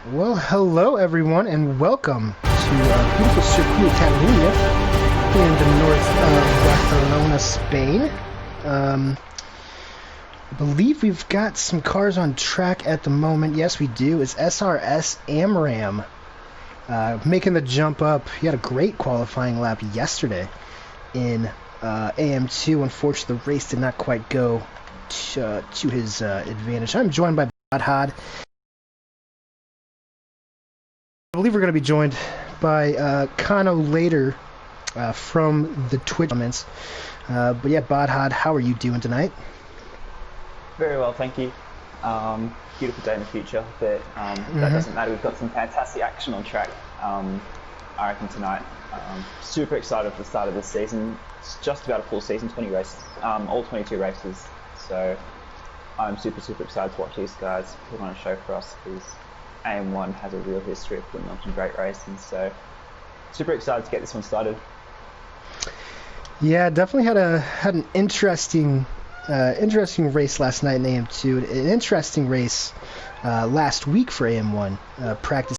Well, hello everyone, and welcome to beautiful Circuit Catalunya in the north of Barcelona, Spain. I believe we've got some cars on track at the moment. Yes, we do. It's SRS AMRAM making the jump up. He had a great qualifying lap yesterday in AM2. Unfortunately, the race did not quite go to his advantage. I'm joined by Badhad. I believe we're going to be joined by Kano later from the Twitch comments. But yeah, Badhad, how are you doing tonight? Very well, thank you. Beautiful day in the future, but that doesn't matter. We've got some fantastic action on track, I reckon, tonight. Super excited for the start of this season. It's just about a full season, 20 races, all 22 races. So I'm super excited to watch these guys put on a show for us, because AM1 has a real history of putting on some great racing. So super excited to get this one started. Yeah, definitely had an interesting race last night in AM2. An interesting race last week for AM1 practice.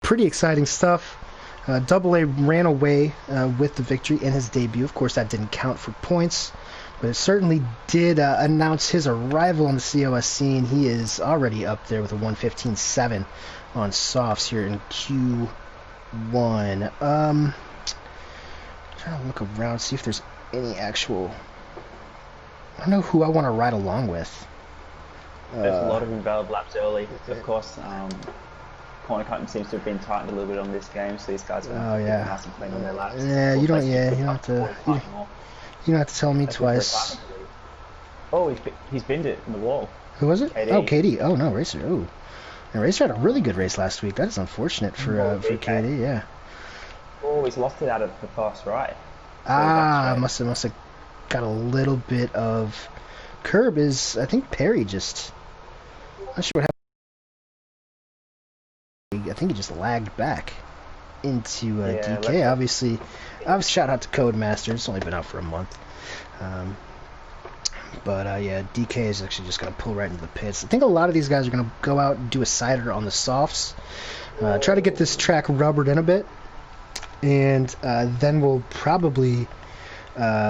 Pretty exciting stuff. Double A ran away with the victory in his debut. Of course, that didn't count for points, but it certainly did announce his arrival on the COS scene. He is already up there with a 1:15.7 on softs here in Q1. Trying to look around, see if there's any actual... I don't know who I want to ride along with. There's a lot of invalid laps early, of course. Corner cutting seems to have been tightened a little bit on this game, so these guys are nice and clean on their laps. Yeah, you don't have to tell me twice. Oh, he's binned it in the wall. Who was it? KD. Oh, KD. Oh no, Racer. Oh, and Racer had a really good race last week. That is unfortunate for KD. Yeah. Oh, he's lost it out of the fast right. Must have got a little bit of curb. I think Perry just... Not sure what happened. I think he just lagged back into DK. Obviously, shout out to Codemaster. It's only been out for a month. Yeah, DK is actually just going to pull right into the pits. I think a lot of these guys are going to go out and do a cider on the softs. Try to get this track rubbered in a bit. And then we'll probably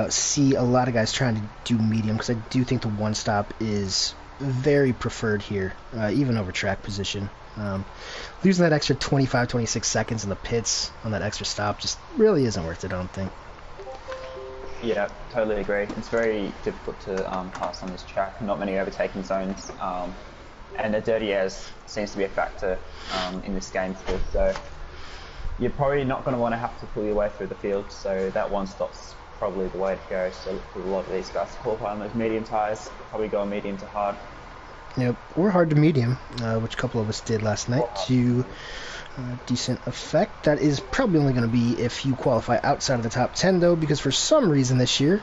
see a lot of guys trying to do medium, because I do think the one stop is very preferred here, even over track position. Losing that extra 25-26 seconds in the pits on that extra stop just really isn't worth it, I don't think. Yeah, totally agree. It's very difficult to pass on this track. Not many overtaking zones, and the dirty airs seems to be a factor in this game too. So you're probably not going to want to have to pull your way through the field, so that one stop's probably the way to go. So for a lot of these guys to qualify on those medium tyres, probably go medium to hard. Yep, or hard to medium, which a couple of us did last night to decent effect. That is probably only going to be if you qualify outside of the top 10, though, because for some reason this year,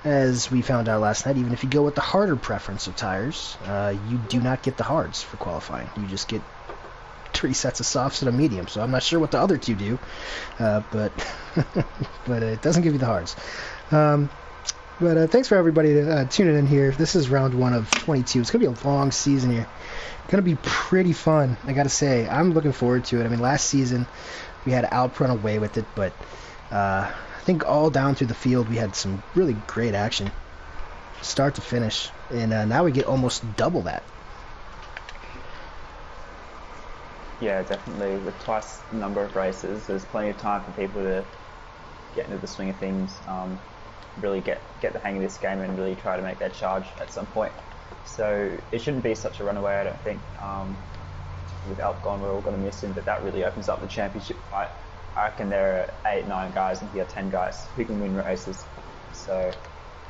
as we found out last night, even if you go with the harder preference of tires, you do not get the hards for qualifying. You just get 3 sets of softs and a medium, so I'm not sure what the other two do, but it doesn't give you the hards. But thanks for everybody tuning in here. This is round 1 of 22. It's going to be a long season here. Going to be pretty fun, I got to say. I'm looking forward to it. I mean, last season we had Alp run away with it, but I think all down through the field we had some really great action, start to finish. And now we get almost double that. Yeah, definitely. With twice the number of races, there's plenty of time for people to get into the swing of things. Really get the hang of this game and really try to make that charge at some point. So it shouldn't be such a runaway, I don't think. With Alp gone, we're all going to miss him, but that really opens up the championship fight. I reckon there are 8-9 guys and here are 10 guys who can win races. So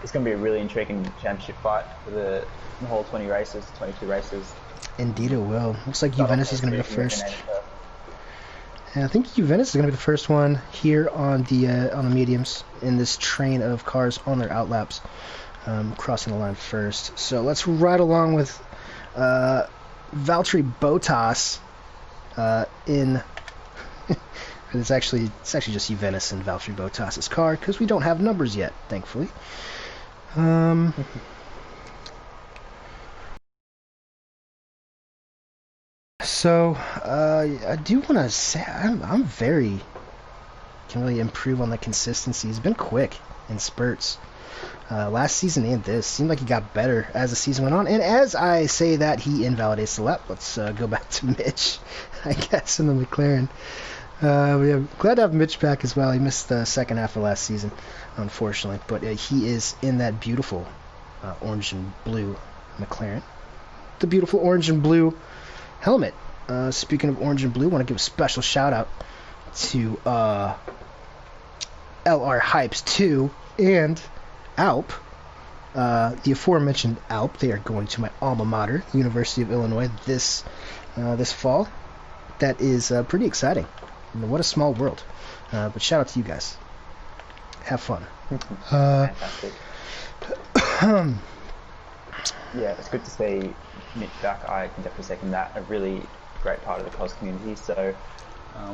it's going to be a really intriguing championship fight for the whole 22 races. Indeed it will. Looks like Juventus is going to be the first. And I think Juventus is going to be the first one here on the mediums in this train of cars on their outlaps, crossing the line first. So let's ride along with Valtteri Bottas in. It's actually just Juventus and Valtteri Bottas's car, because we don't have numbers yet, thankfully. And So, I do want to say I'm very can really improve on the consistency. He's been quick in spurts. Last season and this seemed like he got better as the season went on. And as I say that, he invalidates the lap. Let's go back to Mitch, I guess, in the McLaren. We are glad to have Mitch back as well. He missed the second half of last season, unfortunately, but he is in that beautiful orange and blue McLaren. The beautiful orange and blue helmet. Speaking of orange and blue, I want to give a special shout out to LR Hypes 2 and Alp. The aforementioned Alp, they are going to my alma mater, University of Illinois, this fall. That is pretty exciting. What a small world. But shout out to you guys. Have fun. Fantastic. Yeah, it's good to see Mitch back. I can definitely second that. A really great part of the COS community. So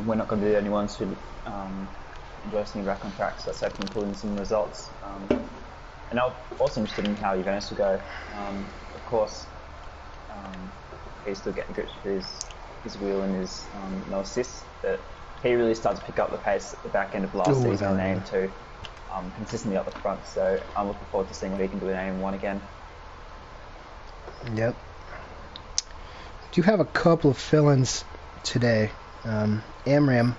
we're not going to be the only ones who enjoy seeing back on track. So let's hope we can pull in some results. And I'm also interested in how Juventus will go. Of course, he's still getting grips with his wheel and his no assists, but he really started to pick up the pace at the back end of last season in AM2, consistently up the front. So I'm looking forward to seeing what he can do in AM1 again. Yep. Do have a couple of fill-ins today. Amram,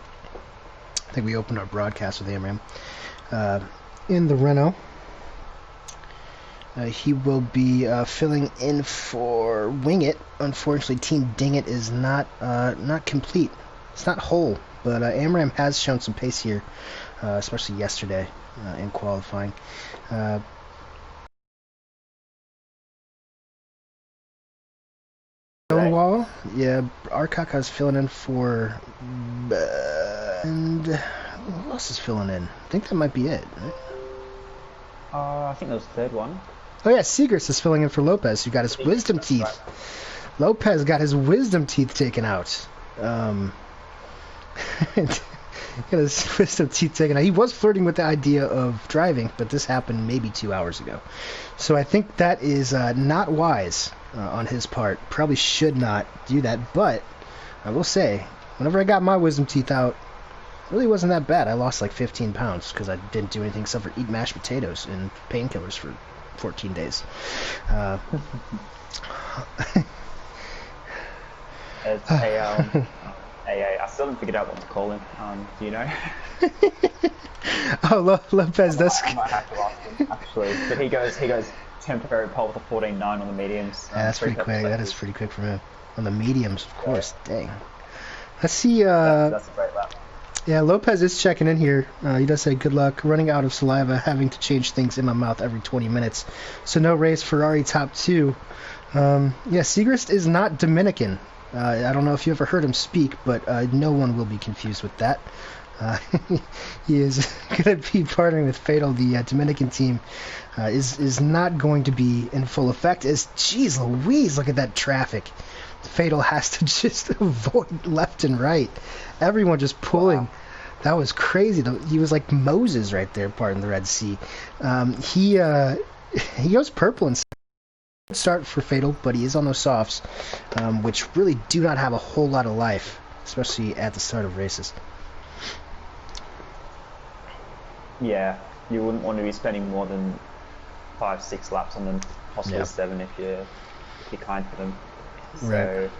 I think we opened our broadcast with Amram in the Renault. He will be filling in for Wing It. Unfortunately, Team Ding It is not complete. It's not whole, but Amram has shown some pace here, especially yesterday in qualifying. Stonewall, yeah, Arkaka's filling in for, and who else is filling in? I think that might be it. Right? I think that was the third one. Oh yeah, Segrist is filling in for Lopez, who got his wisdom teeth. Right. Lopez got his wisdom teeth taken out. Got his wisdom teeth taken out. He was flirting with the idea of driving, but this happened maybe 2 hours ago. So I think that is not wise on his part. Probably should not do that, but I will say, whenever I got my wisdom teeth out, it really wasn't that bad. I lost like 15 pounds because I didn't do anything except for eat mashed potatoes and painkillers for 14 days. It's I still haven't figured out what to call him. Do you know? Oh, Lopez does. I might have to ask him actually, but he goes temporary pole with a 14.9 on the mediums. Yeah, that's pretty quick. That is pretty quick from him. On the mediums, of course. Yeah. Dang. Let's see. That's a great lap. Yeah, Lopez is checking in here. He does say, good luck. Running out of saliva, having to change things in my mouth every 20 minutes. So no race, Ferrari top 2. Yeah, Segrist is not Dominican. I don't know if you ever heard him speak, but no one will be confused with that. He is going to be partnering with Fatal. The Dominican team is not going to be in full effect. Jeez Louise, look at that traffic. Fatal has to just avoid left and right. Everyone just pulling. Wow. That was crazy. He was like Moses right there, parting the Red Sea. He goes purple and start for Fatal, but he is on those softs, which really do not have a whole lot of life, especially at the start of races. Yeah, you wouldn't want to be spending more than 5-6 laps on them, possibly 7 if you're kind to them. So, right.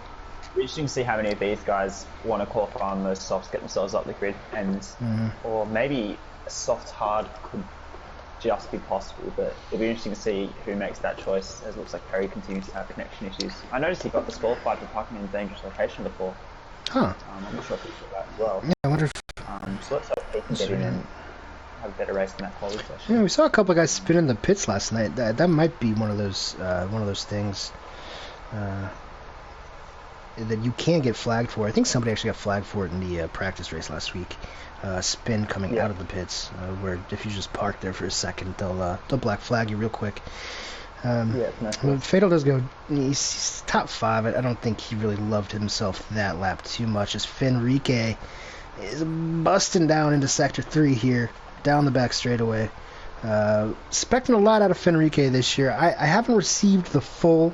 Interesting to see how many of these guys want to qualify on those softs, get themselves up the grid, and or maybe a soft hard could just be possible, but it'll be interesting to see who makes that choice, as it looks like Perry continues to have connection issues. I noticed he got disqualified for parking in a dangerous location before. Huh. I'm not sure if he saw that as well. Yeah, I wonder if... so let's hope he can get in and have a better race in that quality session. Yeah, we saw a couple of guys spin in the pits last night. That might be one of those things that you can get flagged for. I think somebody actually got flagged for it in the practice race last week. Spin coming out of the pits, where if you just park there for a second, they'll black flag you real quick. Fatal does go. He's top 5. I don't think he really loved himself that lap too much. As Fenrique is busting down into sector 3 here, down the back straightaway. Expecting a lot out of Fenrique this year. I haven't received the full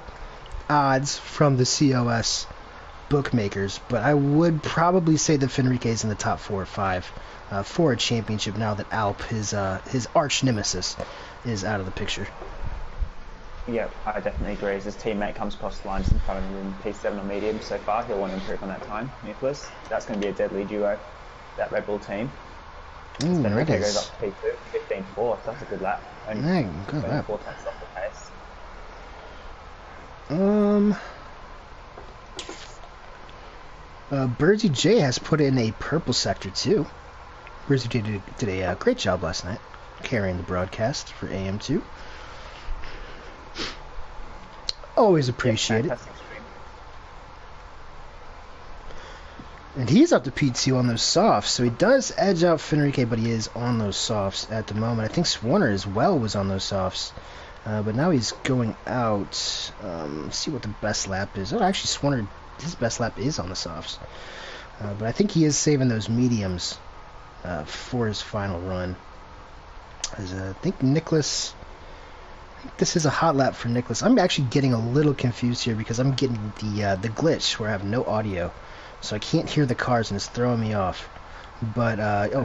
odds from the COS bookmakers, but I would probably say that Fenrique is in the top 4 or 5 for a championship now that Alp, his arch nemesis, is out of the picture. Yeah, I definitely agree. As his teammate comes across the line just in front of him in P7 or medium so far, he'll want to improve on that time, Nicholas. That's going to be a deadly duo, that Red Bull team. Ooh, there it goes is. up to P2, 15.4, so that's a good lap. Only, Good lap. 4 tenths off the pace. Birdsy J has put in a purple sector too. Birdsy J did a great job last night carrying the broadcast for AM2. Always appreciate it. And he's up to P2 on those softs, so he does edge out Fenrique, but he is on those softs at the moment. I think Swarner as well was on those softs, but now he's going out. Let's see what the best lap is. Oh, actually, Swarner, his best lap is on the softs. But I think he is saving those mediums for his final run. As, I think Nicholas... This is a hot lap for Nicholas. I'm actually getting a little confused here because I'm getting the glitch where I have no audio, so I can't hear the cars and it's throwing me off. But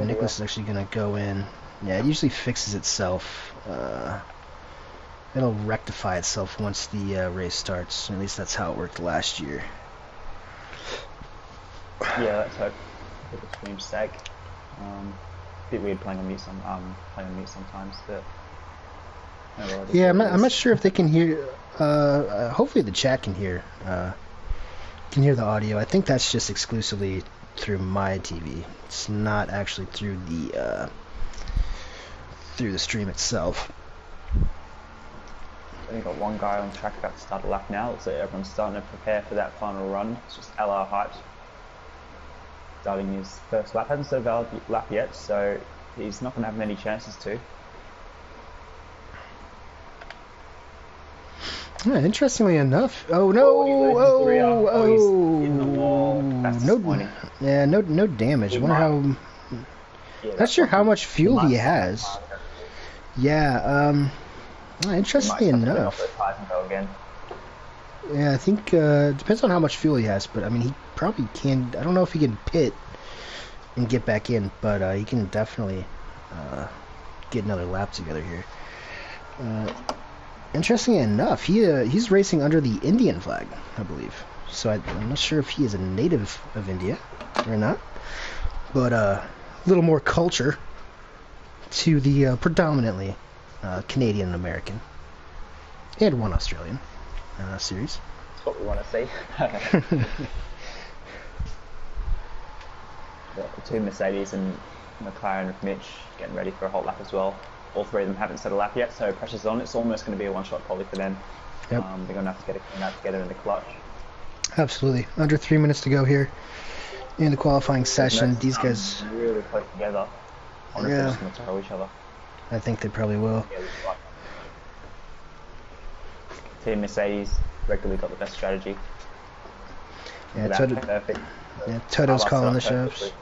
Nicholas is actually gonna go in. Yeah, it usually fixes itself. It'll rectify itself once the race starts. At least that's how it worked last year. Yeah, let's hope for the stream's sake. Bit weird playing on mute sometimes, but. Yeah, I'm not sure if they can hear. Hopefully, the chat can hear the audio. I think that's just exclusively through my TV. It's not actually through the stream itself. I think got one guy on track about to start a lap now. Looks like everyone's starting to prepare for that final run. It's just LR hyped. Starting his first lap. Hasn't started a lap yet, so he's not going to have many chances to. Yeah, interestingly enough, he's in the wall. That's disappointing. Yeah, no damage. I wonder how. Not sure how much fuel he has. Yeah, interestingly enough. Yeah, I think depends on how much fuel he has, but I mean he probably can. I don't know if he can pit and get back in, but he can definitely get another lap together here. Interestingly enough, he's racing under the Indian flag, I believe. So I'm not sure if he is a native of India or not. But a little more culture to the predominantly Canadian and American. And one Australian series. That's what we want to see. The two Mercedes and McLaren with Mitch getting ready for a hot lap as well. All three of them haven't set a lap yet, so pressure's on. It's almost going to be a one-shot quali for them. Yep. They're going to have to get it together in the clutch. Absolutely. Under 3 minutes to go here in the qualifying session. These guys really close together. I wonder if they're just going to throw each other. I think they probably will. Team Mercedes regularly got the best strategy. Yeah, Toto's calling the shots.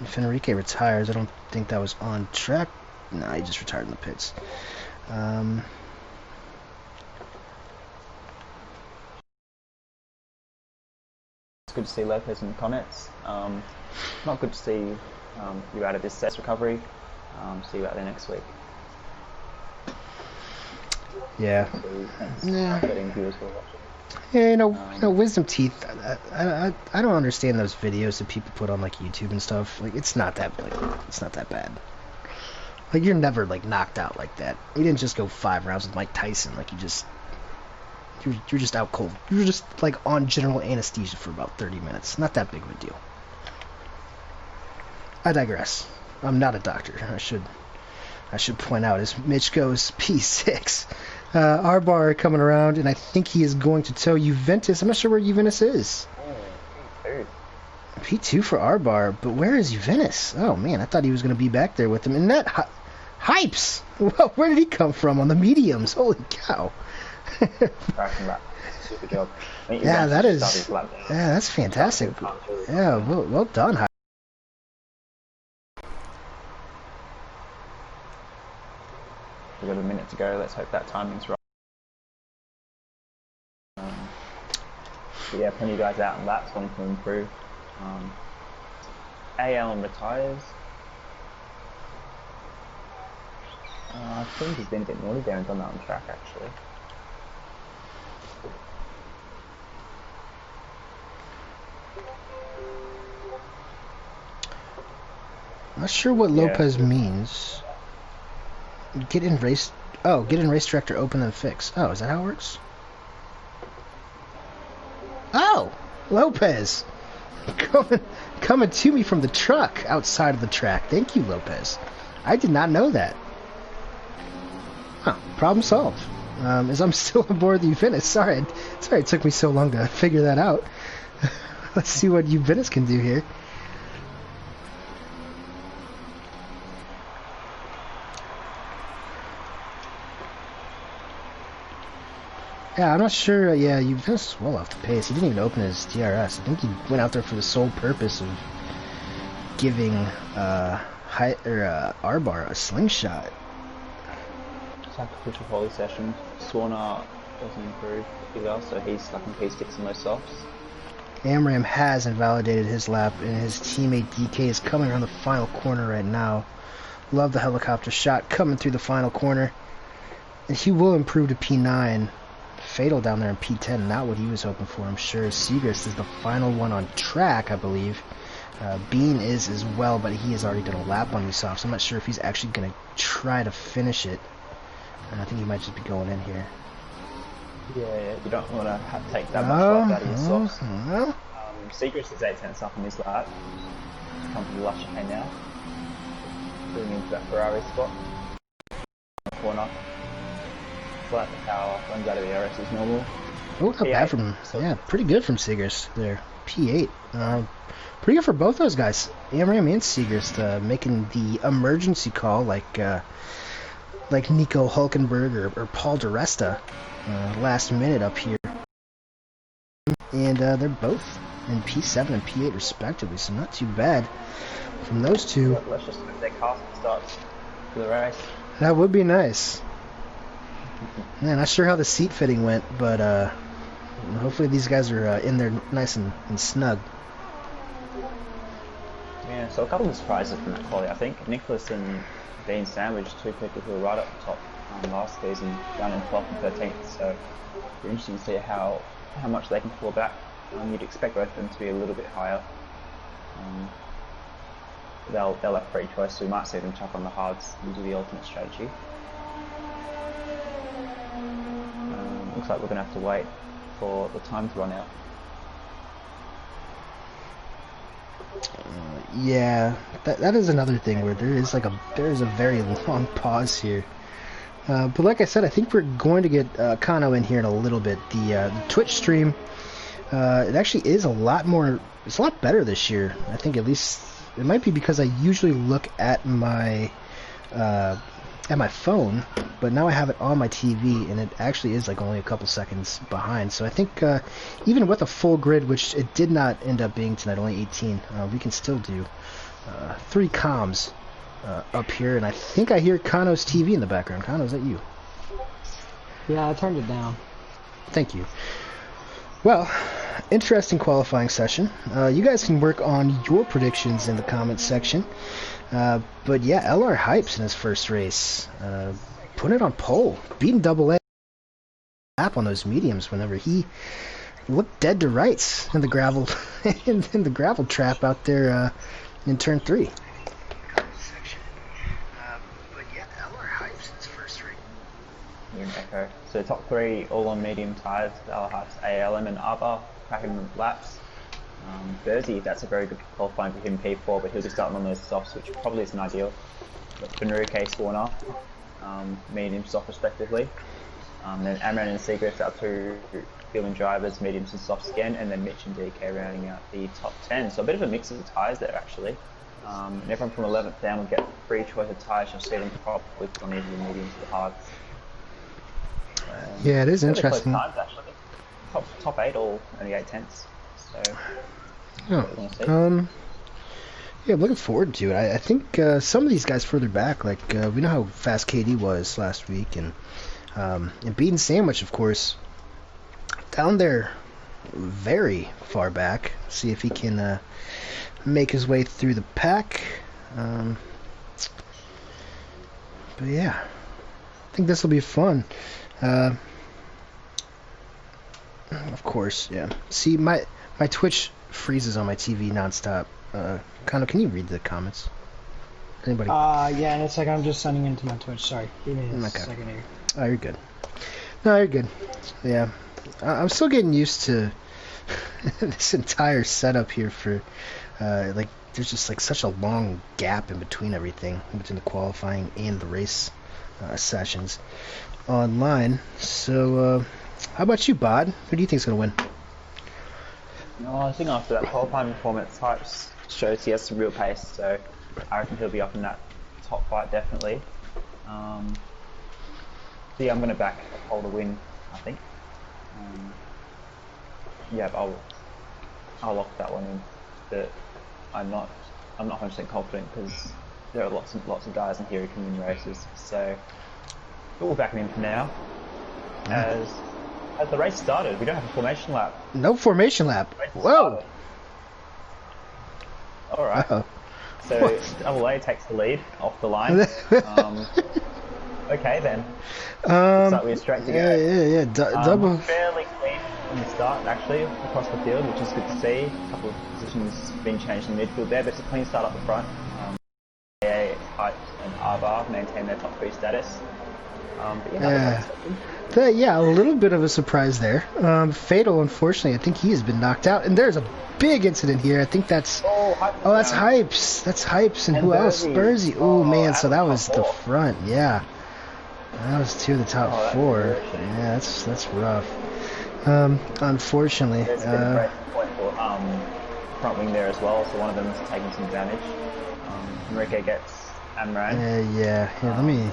Fenrique retires. I don't think that was on track. No, he just retired in the pits. It's good to see Lopez in the comments. Not good to see you out of this test recovery. See you out there next week. Yeah. Yeah. Yeah, you know, wisdom teeth. I don't understand those videos that people put on like YouTube and stuff. Like, it's not that bad. Like, you're never like knocked out like that. You didn't just go 5 rounds with Mike Tyson. Like, you're just out cold. You're just like on general anesthesia for about 30 minutes. Not that big of a deal. I digress. I'm not a doctor. I should point out as Mitch goes P6. R-Bar coming around, and I think he is going to tow Juventus. I'm not sure where Juventus is. P2 for R-Bar, but where is Juventus? Oh, man, I thought he was going to be back there with him. And that Hypes! Well, where did he come from on the mediums? Holy cow. Super job. Yeah, that's fantastic. Yeah, well done, Hypes. minute to go. Let's hope that timing's right. But yeah, plenty of guys out in laps wanting to improve. AM1 retires. I think he's been a bit naughty there and done that on track actually. Not sure what Lopez means. Get in race. Oh, get in race director, open and fix. Oh, is that how it works? Oh, Lopez, coming to me from the truck outside of the track. Thank you, Lopez. I did not know that. Huh, problem solved. As I'm still on board the Uvinus. Sorry it took me so long to figure that out. Let's see what Uvinus can do here. Yeah, I'm not sure. Yeah, Uvinus well off the pace. He didn't even open his DRS. I think he went out there for the sole purpose of giving Arbar a slingshot. Sacrificial holy session. Swarner doesn't improve either, so he's stuck in P6 in most softs. Amram has invalidated his lap, and his teammate DK is coming around the final corner right now. Love the helicopter shot coming through the final corner. And he will improve to P9. Fatal down there in P10, not what he was hoping for, I'm sure. Segrist is the final one on track, I believe. Bean is as well, but he has already done a lap on these softs. So I'm not sure if he's actually going to try to finish it. I think he might just be going in here. Yeah, you don't want to take that much life out of your softs. No. Segrist is 8 tenths up on this lap. Come to the last chicane now. Going into that Ferrari spot. Corner. Flat the power, runs out of the RS as normal. Oh, not bad from, yeah, pretty good from Segrist there. P8. Pretty good for both those guys. Amram and Segrist making the emergency call like Nico Hulkenberg or Paul DiResta last minute up here. And they're both in P7 and P8 respectively, so not too bad from those two. Let's just hope their casting starts for the race. That would be nice. Man, not sure how the seat fitting went, but hopefully these guys are in there nice and snug. Yeah, so a couple of surprises from that quality. I think Nicholas and Dean sandwiched two people who were right up the top last season, down in 12th and 13th. So it'll be interesting to see how much they can pull back. You'd expect both of them to be a little bit higher. They'll have free choice, so we might see them chuck on the hards and do the ultimate strategy. Looks like we're going to have to wait for the time to run out. Yeah, that is another thing where there is a very long pause here. But like I said, I think we're going to get Kano in here in a little bit. The Twitch stream, it actually is a lot better this year. I think at least it might be because I usually look at my phone, but now I have it on my TV, and it actually is like only a couple seconds behind. So I think even with a full grid, which it did not end up being tonight, only 18, we can still do 3 comms up here, and I think I hear Kano's TV in the background. Kano, is that you? Yeah, I turned it down. Thank you. Well, interesting qualifying session. You guys can work on your predictions in the comments section. But yeah, LR Hypes in his first race, putting it on pole, beating Double A lap on those mediums whenever he looked dead to rights in the gravel in the gravel trap out there in turn 3. But yeah, LR Hypes in his first race. You're an echo. So top 3 all on medium tyres, LR Hypes, ALM and Arba, cracking laps. Bersy, that's a very good qualifying for him, P4, but he'll be starting on those softs, which probably isn't ideal. But Benruke, Swarner, medium soft respectively. Then Amran and Segrist up to fielding drivers, mediums and softs again, and then Mitch and DK rounding out the top 10. So a bit of a mix of tyres there actually. And everyone from 11th down will get free choice of tyres. You'll see them probably on either the mediums or the hards. Yeah, it is interesting. Times, actually. Top 8 all only 8 tenths. So, Yeah, I'm looking forward to it. I think some of these guys further back, like we know how fast KD was last week, and beating Sandwich, of course, down there very far back. See if he can make his way through the pack. But yeah, I think this will be fun. Of course, yeah. See, my Twitch freezes on my TV nonstop. Kano, can you read the comments? Anybody? Yeah, in a second, I'm just signing into my Twitch. Sorry, give me a second here. Oh, you're good. No, you're good. Yeah, I'm still getting used to this entire setup here for, like, there's just like such a long gap in between everything, between the qualifying and the race sessions online. So, how about you, Bod? Who do you think's gonna win? No, I think after that qualifying performance, Hypes shows he has some real pace, so I reckon he'll be up in that top fight definitely. So yeah, I'm going to back Hold a win, I think. Yeah, but I'll lock that one in. But I'm not 100% confident because there are lots of guys in here who can win races. So but we'll back him in for now. As the race started, we don't have a formation lap. No formation lap. Whoa. All right. Uh-oh. So Double A takes the lead off the line. Okay then. Looks like we're straight to go. Yeah. Double. Fairly clean from the start, actually, across the field, which is good to see. A couple of positions being changed in the midfield there, but it's a clean start up the front. AA, Hype, and Arbar maintain their top 3 status. Yeah, a little bit of a surprise there. Fatal, unfortunately, I think he has been knocked out, and there's a big incident here. I think that's that's Hypes. That's Hypes, and who else? Burzy. Oh man, so that was the front. Yeah, that was 2 of the top 4. Yeah, that's rough. Unfortunately. There's been a break point for front wing there as well, so one of them is taking some damage. Enrique gets Amran. Yeah. Let me.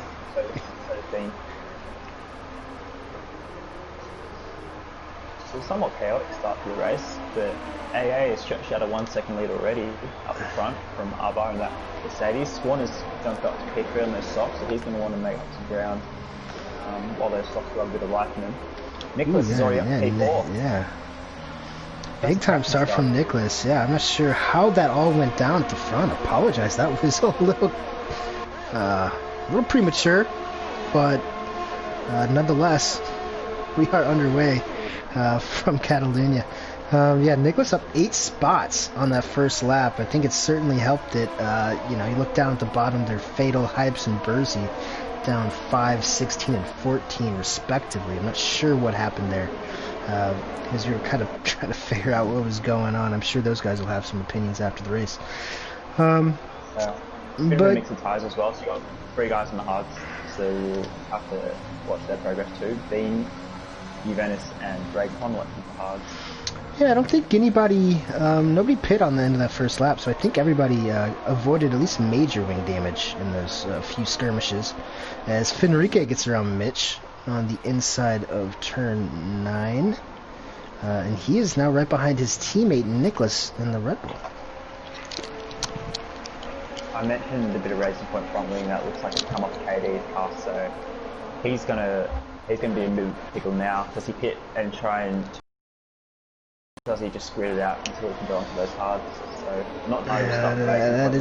So somewhat chaotic start to the race, but AA is stretched out a 1 second lead already up the front from Arbar and that Mercedes. Swan has jumped up to P3 on those softs, so he's going to want to make up some ground while those softs got a bit of life in them. Nicholas is already up to P4. Yeah. Big time start from Nicholas. Yeah, I'm not sure how that all went down at the front. Apologize, that was a little premature, but nonetheless, we are underway. From Catalunya. Yeah, Nicholas up 8 spots on that first lap. I think it certainly helped it. You look down at the bottom there, Fatal, Hypes, and Burzy down 5, 16, and 14 respectively. I'm not sure what happened there because we were kind of trying to figure out what was going on. I'm sure those guys will have some opinions after the race. Bit of a mix of tyres as well, so you got 3 guys in the hards, so you'll have to watch their progress too. Bean, Juventus and Raycon went for hards. Yeah, I don't think nobody pit on the end of that first lap, so I think everybody avoided at least major wing damage in those few skirmishes. As Fenrique gets around Mitch on the inside of turn 9, and he is now right behind his teammate Nicholas in the Red Bull. I mentioned a bit of racing point front wing that looks like it's come off KD's car, so he's gonna be in a bit of a pickle now. Does he pit and try and does he just grit it out until he can go onto those hards? So not that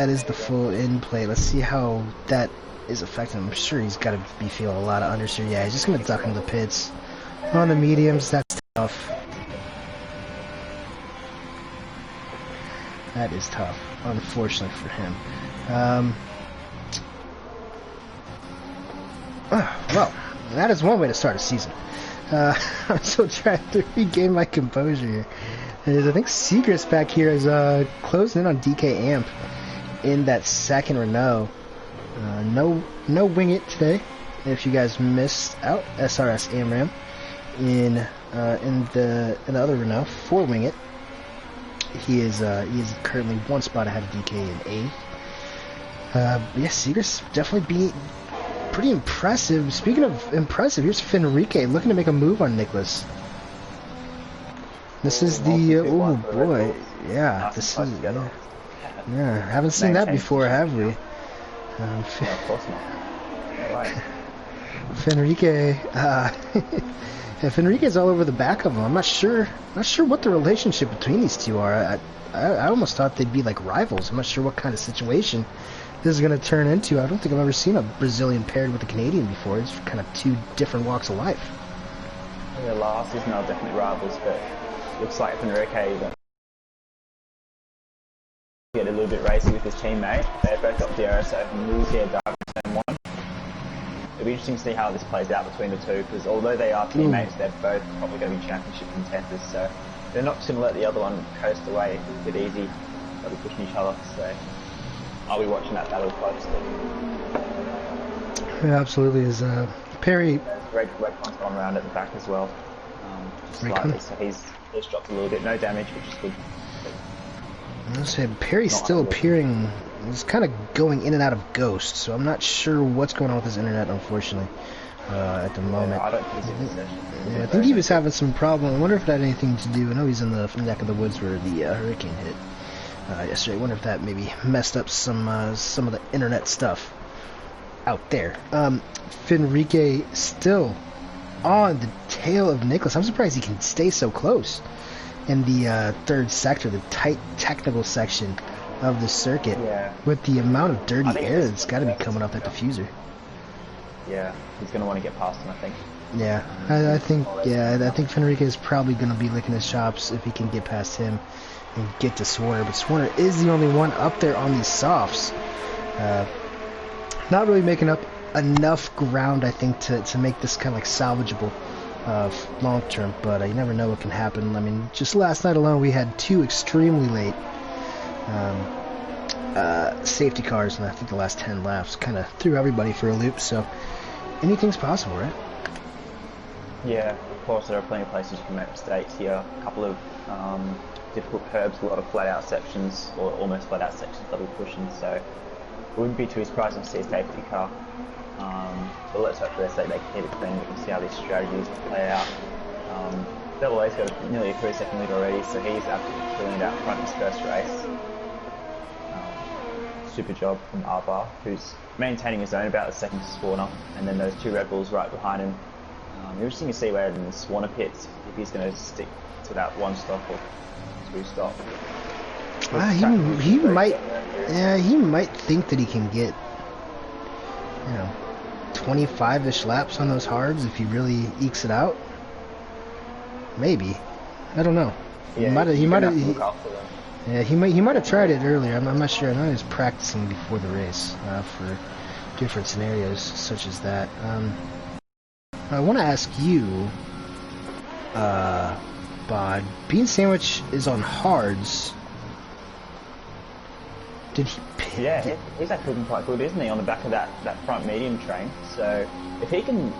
is the full in play. Let's see how that is affecting him. I'm sure he's got to be feeling a lot of understeer. Yeah, he's just gonna duck into the pits on the mediums. That's tough. That is tough, unfortunately for him. Well, that is one way to start a season. I'm still trying to regain my composure here. And I think Seagrass back here is closing in on DK Amp in that second Renault. No wing it today. If you guys missed out, SRS AMRAM in the other Renault, 4 wing it. He is currently 1 spot ahead of DK in 8th. Yes, Seagrass definitely being pretty impressive. Speaking of impressive, here's Fenrique looking to make a move on Nicholas. This is the oh boy, yeah. This is Yeah, haven't seen Name that change before, position. have we? No, of course not. No way. Fenrique, yeah, Fenrique's all over the back of him. I'm not sure what the relationship between these two are. I almost thought they'd be like rivals. I'm not sure what kind of situation this is going to turn into. I don't think I've ever seen a Brazilian paired with a Canadian before. It's kind of two different walks of life. Yeah, last season they were definitely rivals, but looks like Fenrique get a little bit racy with his teammate. They both got DRS and lose their dive turn 1. It'll be interesting to see how this plays out between the two, because although they are teammates, they're both probably going to be championship contenders, so they're not just going to let the other one coast away a bit easy. They'll be pushing each other, so I'll be watching that battle closely. Yeah, absolutely. Is Perry... Red Con's gone around at the back as well, just slightly, so he's dropped a little bit, no damage, which is good. I said Perry's still appearing. He's kind of going in and out of Ghost, so I'm not sure what's going on with his internet, unfortunately, at the moment. Yeah, I don't think he's in possession. Yeah, I think he was having some problem. I wonder if that had anything to do. I know he's in the neck of the woods where the hurricane hit yesterday. I wonder if that maybe messed up some of the internet stuff out there. Fenrique still on the tail of Nicholas. I'm surprised he can stay so close in the third sector, the tight technical section of the circuit. Yeah. With the amount of dirty air that's got to be coming off that diffuser. Yeah, he's going to want to get past him, I think. Yeah, I think Fenrique is probably going to be licking his chops if he can get past him and get to Swarner. But Swarner is the only one up there on these softs. Not really making up enough ground, I think, to make this kind of like salvageable long term. But you never know what can happen. I mean, just last night alone, we had two extremely late safety cars, and I think the last 10 laps kind of threw everybody for a loop. So anything's possible, right? Yeah, of course there are plenty of places you can make mistakes here. A couple of difficult curbs, a lot of flat out sections, or almost flat out sections they'll be pushing, so I wouldn't be too surprised to see a safety car. But let's hope for their sake they can keep it clean. We can see how these strategies play out. Double A's got nearly a 3-second lead already, so he's absolutely killing it out front in his first race. Super job from Arbar, who's maintaining his own about the second to Swarner, and then those two Red Bulls right behind him. Interesting to see where in the Swarner pits, if he's going to stick to that one stop or two stop. He might, yeah, he might think that he can get, 25-ish laps on those hards if he really ekes it out. Maybe, I don't know. Yeah, he might have tried it earlier. I'm not sure. I know he was practicing before the race for different scenarios such as that. I want to ask you, Bod, Bean Sandwich is on hards. Did he pit? Yeah, he's actually looking quite good, isn't he, on the back of that front medium train. So if he can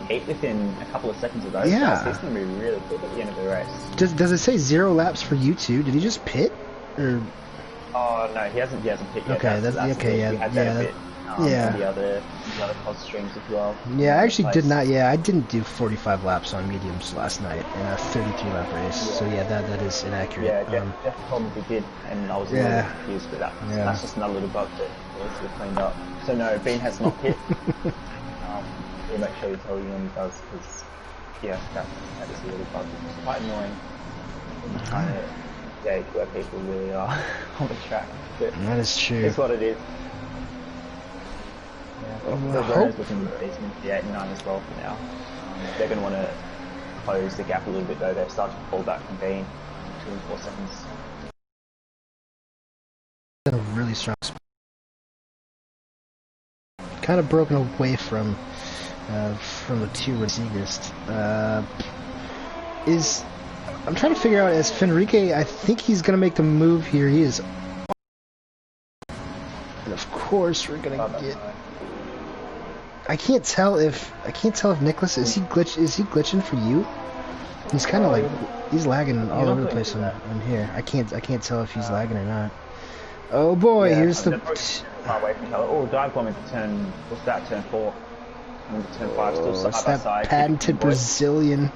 keep within a couple of seconds of those guys, he's going to be really good at the end of the race. Does it say 0 laps for you two? Did he just pit? Or? Oh no, he hasn't pit yet. Okay, that's okay. The other COS streams as well. Yeah, I actually did not. Yeah, I didn't do 45 laps on mediums last night in a 33-lap race. Yeah. So yeah, that is inaccurate. Yeah, Jeff told me he did, and I was a little confused with that. That's just another little bug that needs to be cleaned up. So no, Bean has not pit. We'll make sure we tell you when he does, because that is a little bug. It's quite annoying. Trying to gauge where people really are on the track. But that is true. It's what it is. The hope. Looking decent, the 8 and 9 as well for now. They're going to want to close the gap a little bit though. They've started to pull back from Bean 2 and 4 seconds. A really strong spot. Kind of broken away from the two with Segrist. I'm trying to figure out, as Fenrique, I think he's going to make the move here. He is, and of course we're going to get. I can't tell if Nicholas is he glitching for you? He's kind of like he's lagging all over the place on here. I can't tell if he's lagging or not. Oh boy, here's the. Far away from each other. Oh, dive bomb into turn. What's that? Turn 4. And turn 5 still side by side. Patented Brazilian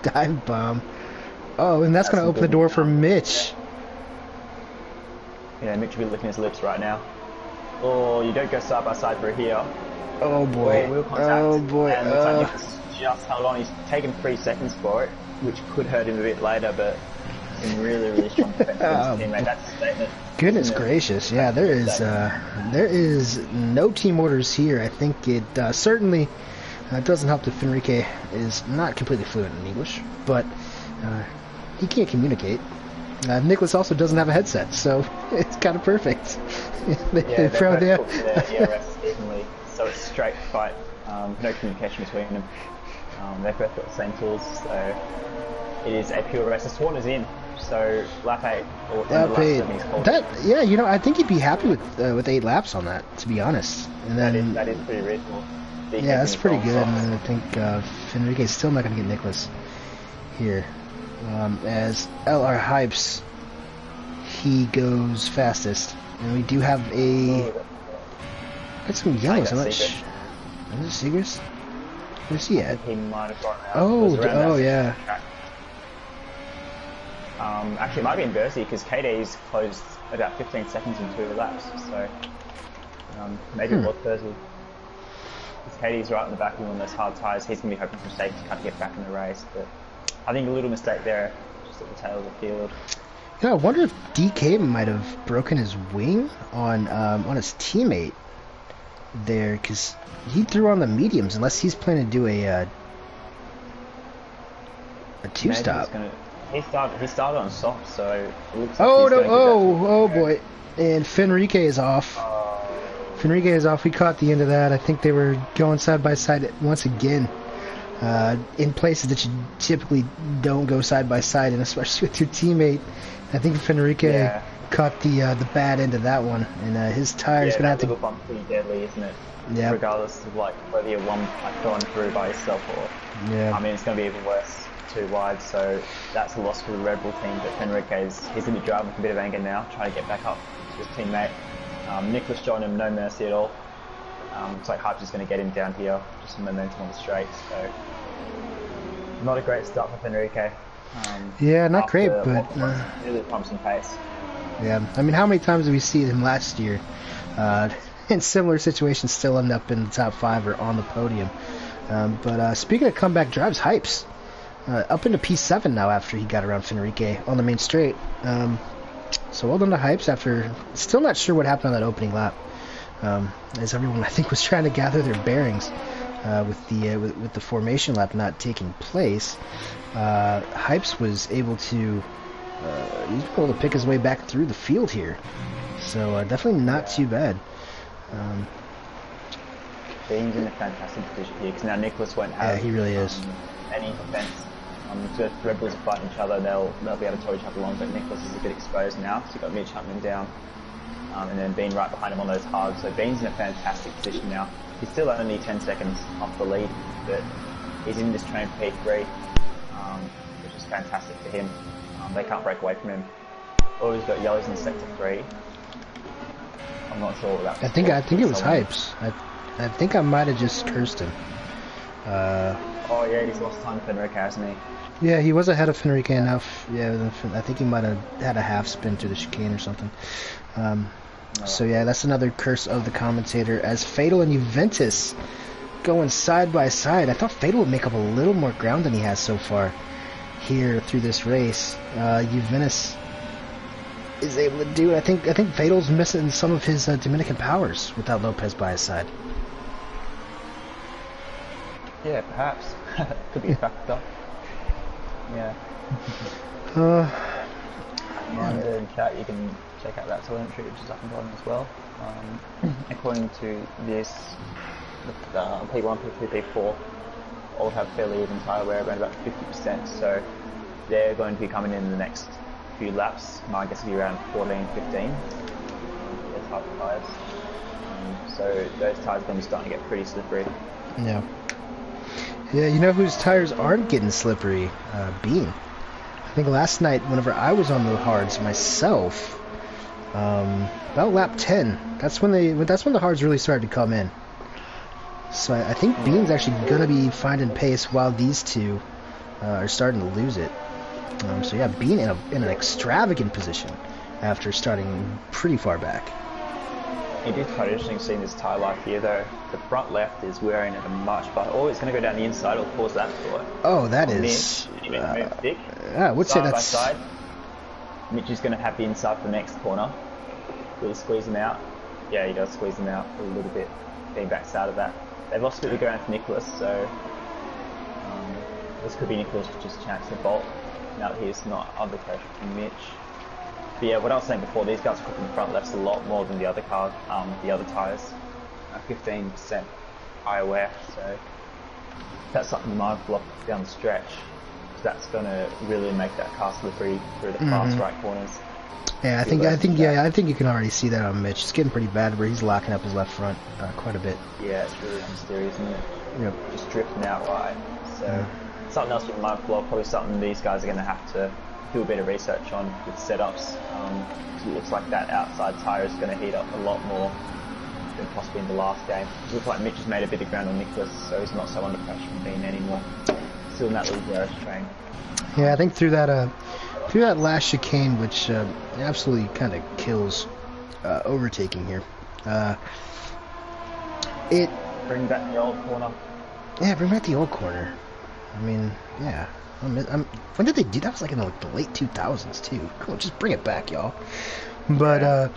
dive bomb. Oh, and that's going to open the door for Mitch. Yeah, Mitch will be licking his lips right now. Oh, you don't go side by side through here. Oh boy. Wheel contact. Oh boy. And looks like Nicholas just held on. He's taken 3 seconds for it, which could hurt him a bit later, but in really, really strong defense from his teammate. That's a statement. Goodness gracious. Yeah, there is no team orders here. I think it certainly doesn't help that Fenrique is not completely fluent in English, but he can't communicate. Nicholas also doesn't have a headset, so it's kind of perfect. They're both their ERS evenly, so it's straight fight, no communication between them. They've both got the same tools, so it is a pure race. The Swan is in, so lap 8 or lap 8. Yeah, you know, I think he'd be happy with 8 laps on that, to be honest. And then that is pretty reasonable. Yeah, that's pretty good. And I think Fenrique is still not going to get Nicholas here. As LR Hypes, he goes fastest. And we do have got some yellows. I'm not sure. Is it Seegers? Where's he at? He might have gotten out. Oh, yeah. Actually, it might be in Bercy because KD's closed about 15 seconds in 2 laps. So maybe it was Bercy. KD's right in the back of one of those hard tyres. He's going to be hoping for safety car to get back in the race. But I think a little mistake there, just at the tail of the field. Yeah, I wonder if DK might have broken his wing on his teammate there, because he threw on the mediums, unless he's planning to do a 2-stop. He started on soft, so it looks like oh boy, and Fenrique is off. Fenrique is off. We caught the end of that. I think they were going side by side once again, in places that you typically don't go side by side, and especially with your teammate. I think Fenrique caught the bad end of that one, and his tire's gonna have to. Yeah, that bump pretty deadly, isn't it? Yeah. Regardless of whether you're going through by yourself or. Yeah. I mean, it's gonna be even worse. Too wide, so that's a loss for the Red Bull team. But Fenrique's he's going to be driving with a bit of anger now, trying to get back up to his teammate. Nicholas joined him, no mercy at all. Looks like Hype's is going to get him down here, just some momentum on the straight. So not a great start for Fenrique. Yeah, not great, but really promising pace. Yeah, I mean, how many times did we see him last year in similar situations still end up in the top 5 or on the podium? But speaking of comeback drives, Hypes. Up into P7 now after he got around Fenrique on the main straight. So well done to Hypes after still not sure what happened on that opening lap. As everyone I think was trying to gather their bearings with the formation lap not taking place. Hypes was able to pick his way back through the field here. So definitely not too bad. Being's in a fantastic position here because now Nicholas won't have he really is. Any defense. So if Red Bulls are fighting each other, they'll be able to tow each other along, but Nicholas is a bit exposed now, so you've got Mitch hunting him down, and then Bean right behind him on those hards, so Bean's in a fantastic position now. He's still only 10 seconds off the lead, but he's in this train for P3, which is fantastic for him. They can't break away from him. Oh, he's got yellows in sector 3. I'm not sure what that was. I think it was Hypes. I think I might have just cursed him. Oh yeah, he's lost time to Fenrique, hasn't he? Yeah, he was ahead of Fenrique enough. Yeah, I think he might have had a half spin through the chicane or something. So yeah, that's another curse of the commentator as Fatal and Juventus going side by side. I thought Fatal would make up a little more ground than he has so far here through this race. Juventus is able to do it. I think Fatal's missing some of his Dominican powers without Lopez by his side. Yeah, perhaps. Could be a factor. Yeah. And in chat you can check out that telemetry which is up and running as well. According to this, the P1, P2, P4 all have fairly even tyre wear, around about 50%, so they're going to be coming in the next few laps. My guess will be around 14, 15. Their type of tyres. So those tyres are going to be starting to get pretty slippery. Yeah. Yeah, you know whose tires aren't getting slippery? Bean. I think last night, whenever I was on the hards myself, about lap 10, that's when the hards really started to come in. So I think Bean's actually gonna be finding pace while these two are starting to lose it. So yeah, Bean in an extravagant position after starting pretty far back. It is quite interesting seeing this tyre life here though. The front left is wearing at a much better. Oh, it's going to go down the inside. It'll cause that thought. Oh, that is. I would say that's. Side by side. Mitch is going to have the inside for the next corner. Will he squeeze him out? Yeah, he does squeeze him out a little bit. Being backs out of that. They've lost a bit of ground for Nicholas, so this could be Nicholas just chancing the bolt now that he's not under pressure from Mitch. But yeah, what I was saying before, these guys are cooking the front lefts a lot more than the other cars, the other tyres. 15% higher wear, so that's something mindful of down the stretch. Because that's going to really make that car slippery through the fast right corners. Yeah, I think you can already see that on Mitch. It's getting pretty bad where he's locking up his left front quite a bit. Yeah, it's really mysterious, isn't it? Yep. Just drifting out right. So something else to be mindful of, probably something these guys are going to have to do a bit of research on with setups. It looks like that outside tyre is going to heat up a lot more than possibly in the last game. It looks like Mitch has made a bit of ground on Nicholas, so he's not so under pressure from Bean anymore. Still in that little garage train. Yeah, I think through that last chicane, which absolutely kind of kills overtaking here. Bring back the old corner. Yeah, bring back the old corner. I mean, yeah. When did they do that? That was like in the late 2000s too. Come on, just bring it back, y'all. But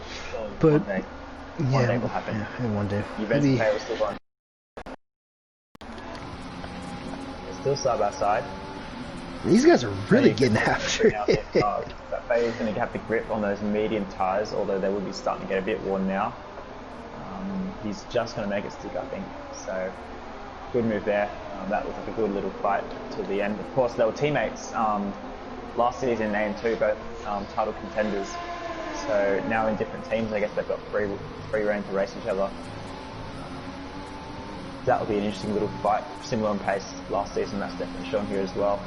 One day will happen. Yeah, one day. Events pay was still going. It's still side by side. These guys are really getting after it. That Faye's going to have the grip on those medium tyres, although they will be starting to get a bit worn now. He's just going to make it stick, I think. So, good move there. That was like a good little fight to the end. Of course, they were teammates last season in AM2, both title contenders. So now in different teams, I guess they've got free reign to race each other. That will be an interesting little fight, similar on pace last season. That's definitely shown here as well.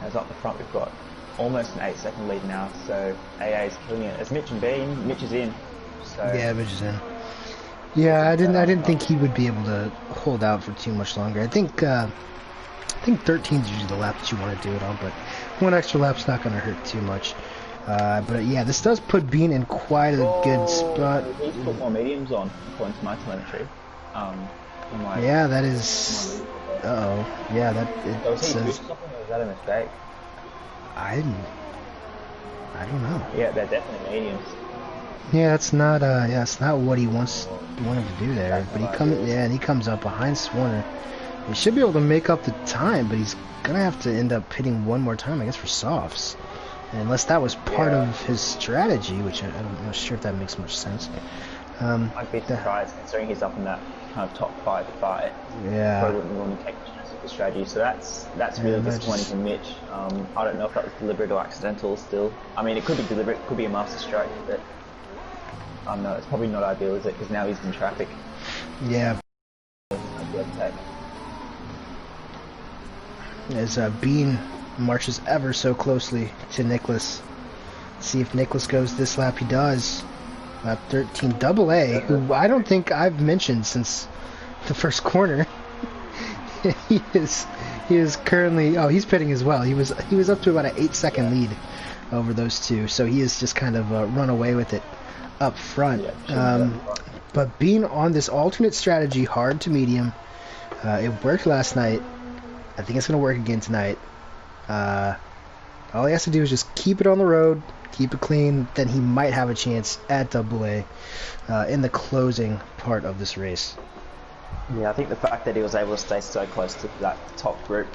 As up the front, we've got almost an 8-second lead now, so AA is killing it. As Mitch and Bean, Mitch is in. So yeah, Mitch is in. Yeah, I didn't think he would be able to hold out for too much longer. I think 13 is usually the lap that you want to do it on, but one extra lap's not going to hurt too much. But yeah, this does put Bean in quite a good spot. He's put more mediums on, according to my telemetry. Yeah, that is. Yeah, that it was says. Something, or was that a mistake? I don't know. Yeah, they're definitely mediums. Yeah, that's not. Yeah, it's not what he wanted to do there. But he comes up behind Swarner. He should be able to make up the time, but he's gonna have to end up hitting one more time, I guess, for softs. Unless that was part of his strategy, which I'm not sure if that makes much sense. I'd be surprised considering he's up in that kind of top 5 fight. Yeah. Probably wouldn't want to take the strategy, so that's really disappointing for Mitch. I don't know if that was deliberate or accidental still. I mean, it could be deliberate, it could be a master stroke, but no, it's probably not ideal, is it? Because now he's in traffic. Yeah. As Bean marches ever so closely to Nicholas. See if Nicholas goes this lap. He does. Lap 13, double A, who I don't think I've mentioned since the first corner. he is currently. Oh, he's pitting as well. He was up to about an 8-second lead over those two, so he has just kind of run away with it up front. But being on this alternate strategy, hard to medium, it worked last night. I think it's going to work again tonight. All he has to do is just keep it on the road, keep it clean, then he might have a chance at double A in the closing part of this race. Yeah, I think the fact that he was able to stay so close to that top group,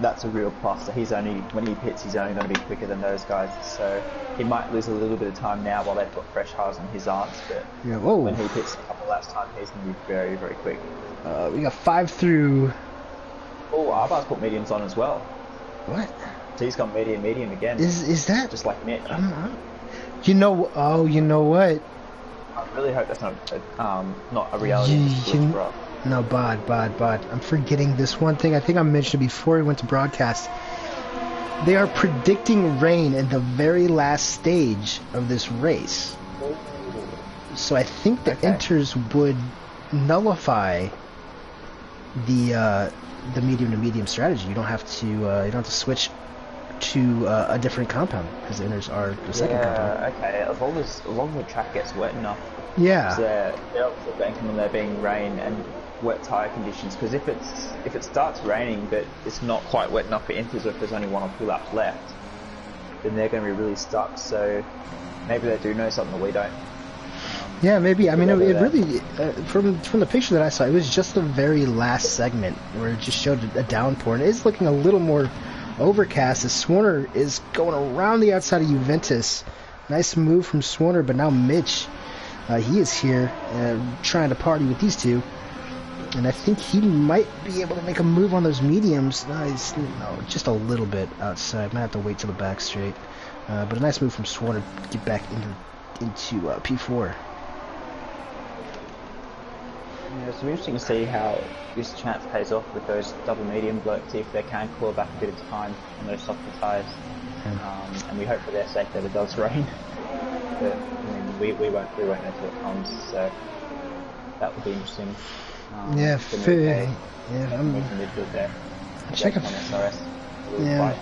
that's a real plus. So when he pits, he's only going to be quicker than those guys. So he might lose a little bit of time now while they've got fresh cars and his aren't. But when he pits a couple laps time, he's going to be very, very quick. We got 5 through. Oh, Arbar's put mediums on as well. What? So he's got medium again. Is that just like Mitch? You know what? I really hope that's not a reality. No, Bod. I'm forgetting this one thing. I think I mentioned it before we went to broadcast. They are predicting rain in the very last stage of this race. So I think the inters would nullify the the medium to medium strategy. You don't have to switch to a different compound because the inners are the second compound. Okay. As long as the track gets wet enough. Yeah. They're also banking on there being rain and wet tyre conditions. Because if it starts raining but it's not quite wet enough for inters, or if there's only 1 or 2 laps left, then they're going to be really stuck. So maybe they do know something that we don't. Yeah, maybe. I mean, it really, from the picture that I saw, it was just the very last segment where it just showed a downpour, and it is looking a little more overcast as Swarner is going around the outside of Juventus. Nice move from Swarner, but now Mitch, he is here trying to party with these two, and I think he might be able to make a move on those mediums. He's just a little bit outside. Might have to wait till the back straight, but a nice move from Swarner to get back into P4. Yeah, it's interesting to see how this chance pays off with those double medium blokes, see if they can claw back a bit of time on those softer tyres. And we hope for their sake that it does rain. But I mean, we won't know until it comes, so that will be interesting. I'm checking. Yeah,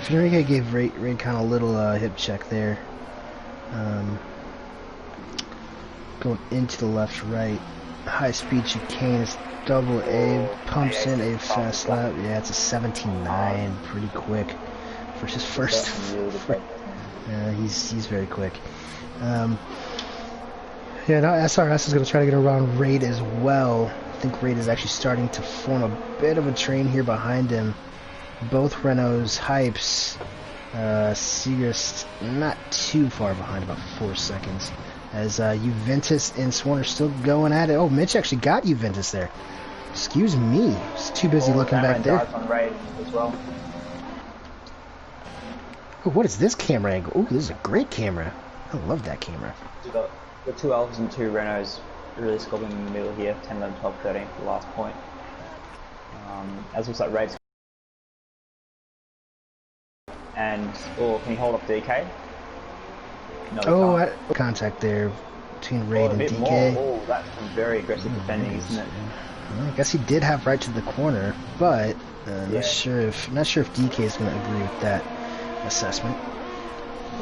Fenrique gave Raid kind of a little hip check there. Going into the left, right. High speed chicane is double A, pumps in a fast lap. Yeah, it's a 17.9, pretty quick for his first. He's very quick. Yeah, now SRS is going to try to get around Raid as well. I think Raid is actually starting to form a bit of a train here behind him. Both Renaults, Hypes, Seagrist not too far behind, about 4 seconds. As Juventus and Swan are still going at it. Oh, Mitch actually got Juventus there. Excuse me. He's too busy looking back there. On Raid as well. Oh, what is this camera angle? Oh, this is a great camera. I love that camera. The 2 Alphas and 2 Renaults really squabbling in the middle here. 10, 11, 12, 13 for the last point. As looks like Raid's. And, can he hold up DK? No, contact there between Raid and DK. Oh, that's some very aggressive defending, isn't it? Well, I guess he did have right to the corner, but not sure if DK is going to agree with that assessment.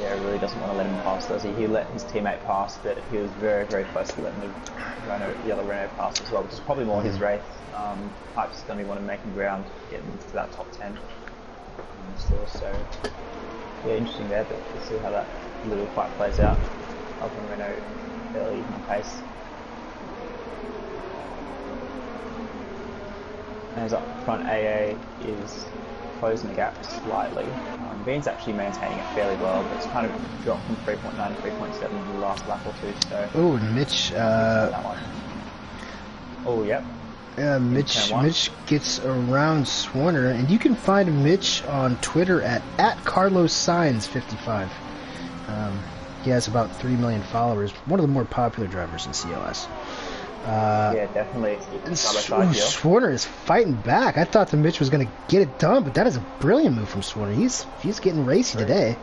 Yeah, really doesn't want to let him pass, does he? He let his teammate pass, but he was very, very close to letting the other Renault pass as well, which is probably more his race. Hype's is going to be wanting to make ground, getting into that top 10. So yeah, interesting there, but we'll see how that little fight plays out. Alpha Renault fairly even on pace. And as up front, AA is closing the gap slightly. Bean's actually maintaining it fairly well, but it's kind of dropped from 3.9 to 3.7 in the last lap or two. So. Oh, Mitch. Oh, yep. Yeah, Mitch gets around Swarner, and you can find Mitch on Twitter at CarlosSigns55. He has about 3 million followers. One of the more popular drivers in CLS. Yeah, definitely. Swarner is fighting back. I thought that Mitch was going to get it done, but that is a brilliant move from Swarner. He's getting racy today.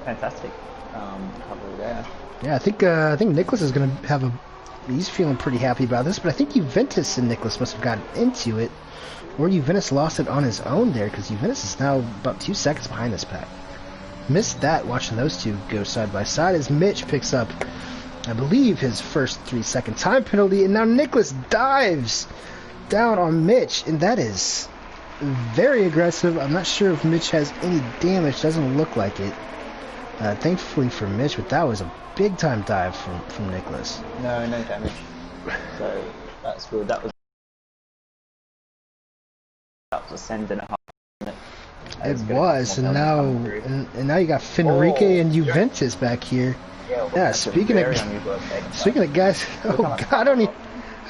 Fantastic cover there. Yeah, I think Nicholas is going to have a. He's feeling pretty happy about this, but I think Juventus and Nicholas must have gotten into it, or Juventus lost it on his own there, because Juventus is now about 2 seconds behind this pack. Missed that watching those two go side by side as Mitch picks up, I believe, his first 3-second time penalty, and now Nicholas dives down on Mitch, and that is very aggressive. I'm not sure if Mitch has any damage. Doesn't look like it. Thankfully for Mitch, but that was a big time dive from Nicholas. No damage. So that's good. That was a send and a half. It was, and now you got Fenrique and Juventus back here. Yeah, speaking of guys, God, I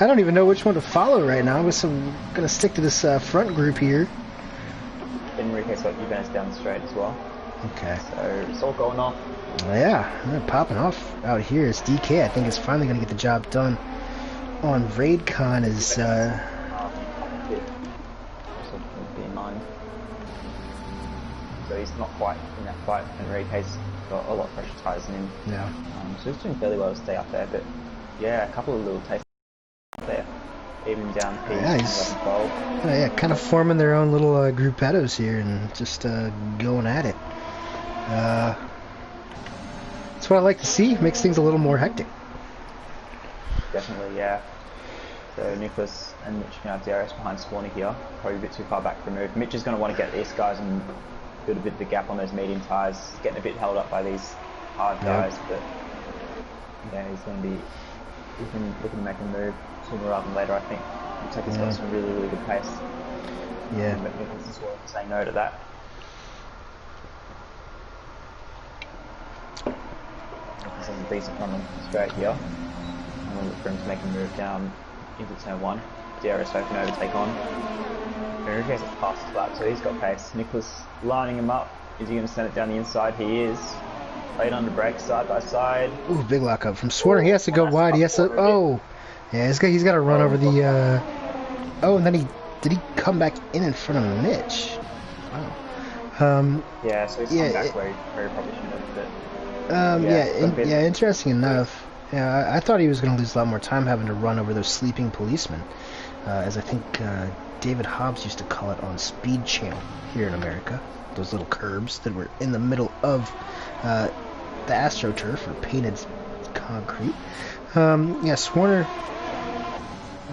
don't even know which one to follow right now. I'm gonna stick to this front group here. Fenrique's got Juventus down the straight as well. Okay. So it's all going off. Yeah, they're popping off out here. It's DK, I think, is finally going to get the job done on RaidCon. Is be in mind. So he's not quite in that fight, and Enrique's got a lot of pressure tyres in him. Yeah. So he's doing fairly well to stay up there, but yeah, a couple of little tastes there. even down P, Yeah, 11, 12. yeah, kind of forming their own little gruppettos here and just going at it. That's what I like to see. Makes things a little more hectic. Definitely, yeah. So Nicholas and Mitch now DRS behind Swanee here. Probably a bit too far back removed. Mitch is going to want to get these guys and build a bit of a gap on those medium tyres. Getting a bit held up by these hard guys, but yeah, he's going to be looking to make a move sooner rather than later, I think. Looks like he's got some really, really good pace. Yeah. But Nicholas as well saying no to that. Nicholas has a decent run on straight here. I'm going to look for him to make a move down into turn 1. DRS hoping to overtake on. Enrique has a fast lap, so he's got pace. Nicholas lining him up. Is he going to send it down the inside? He is. Played under brakes side by side. Ooh, big lockup from Swarner. He has to go wide. He has to. Oh, yeah. He's got to run over the. Oh, and then did he come back in front of Mitch? Wow. Yeah, so he's come back where he probably shouldn't have. But interesting enough. Yeah, I thought he was going to lose a lot more time having to run over those sleeping policemen, as I think David Hobbs used to call it on Speed Channel here in America. Those little curbs that were in the middle of the AstroTurf or painted concrete. Yeah, Swarner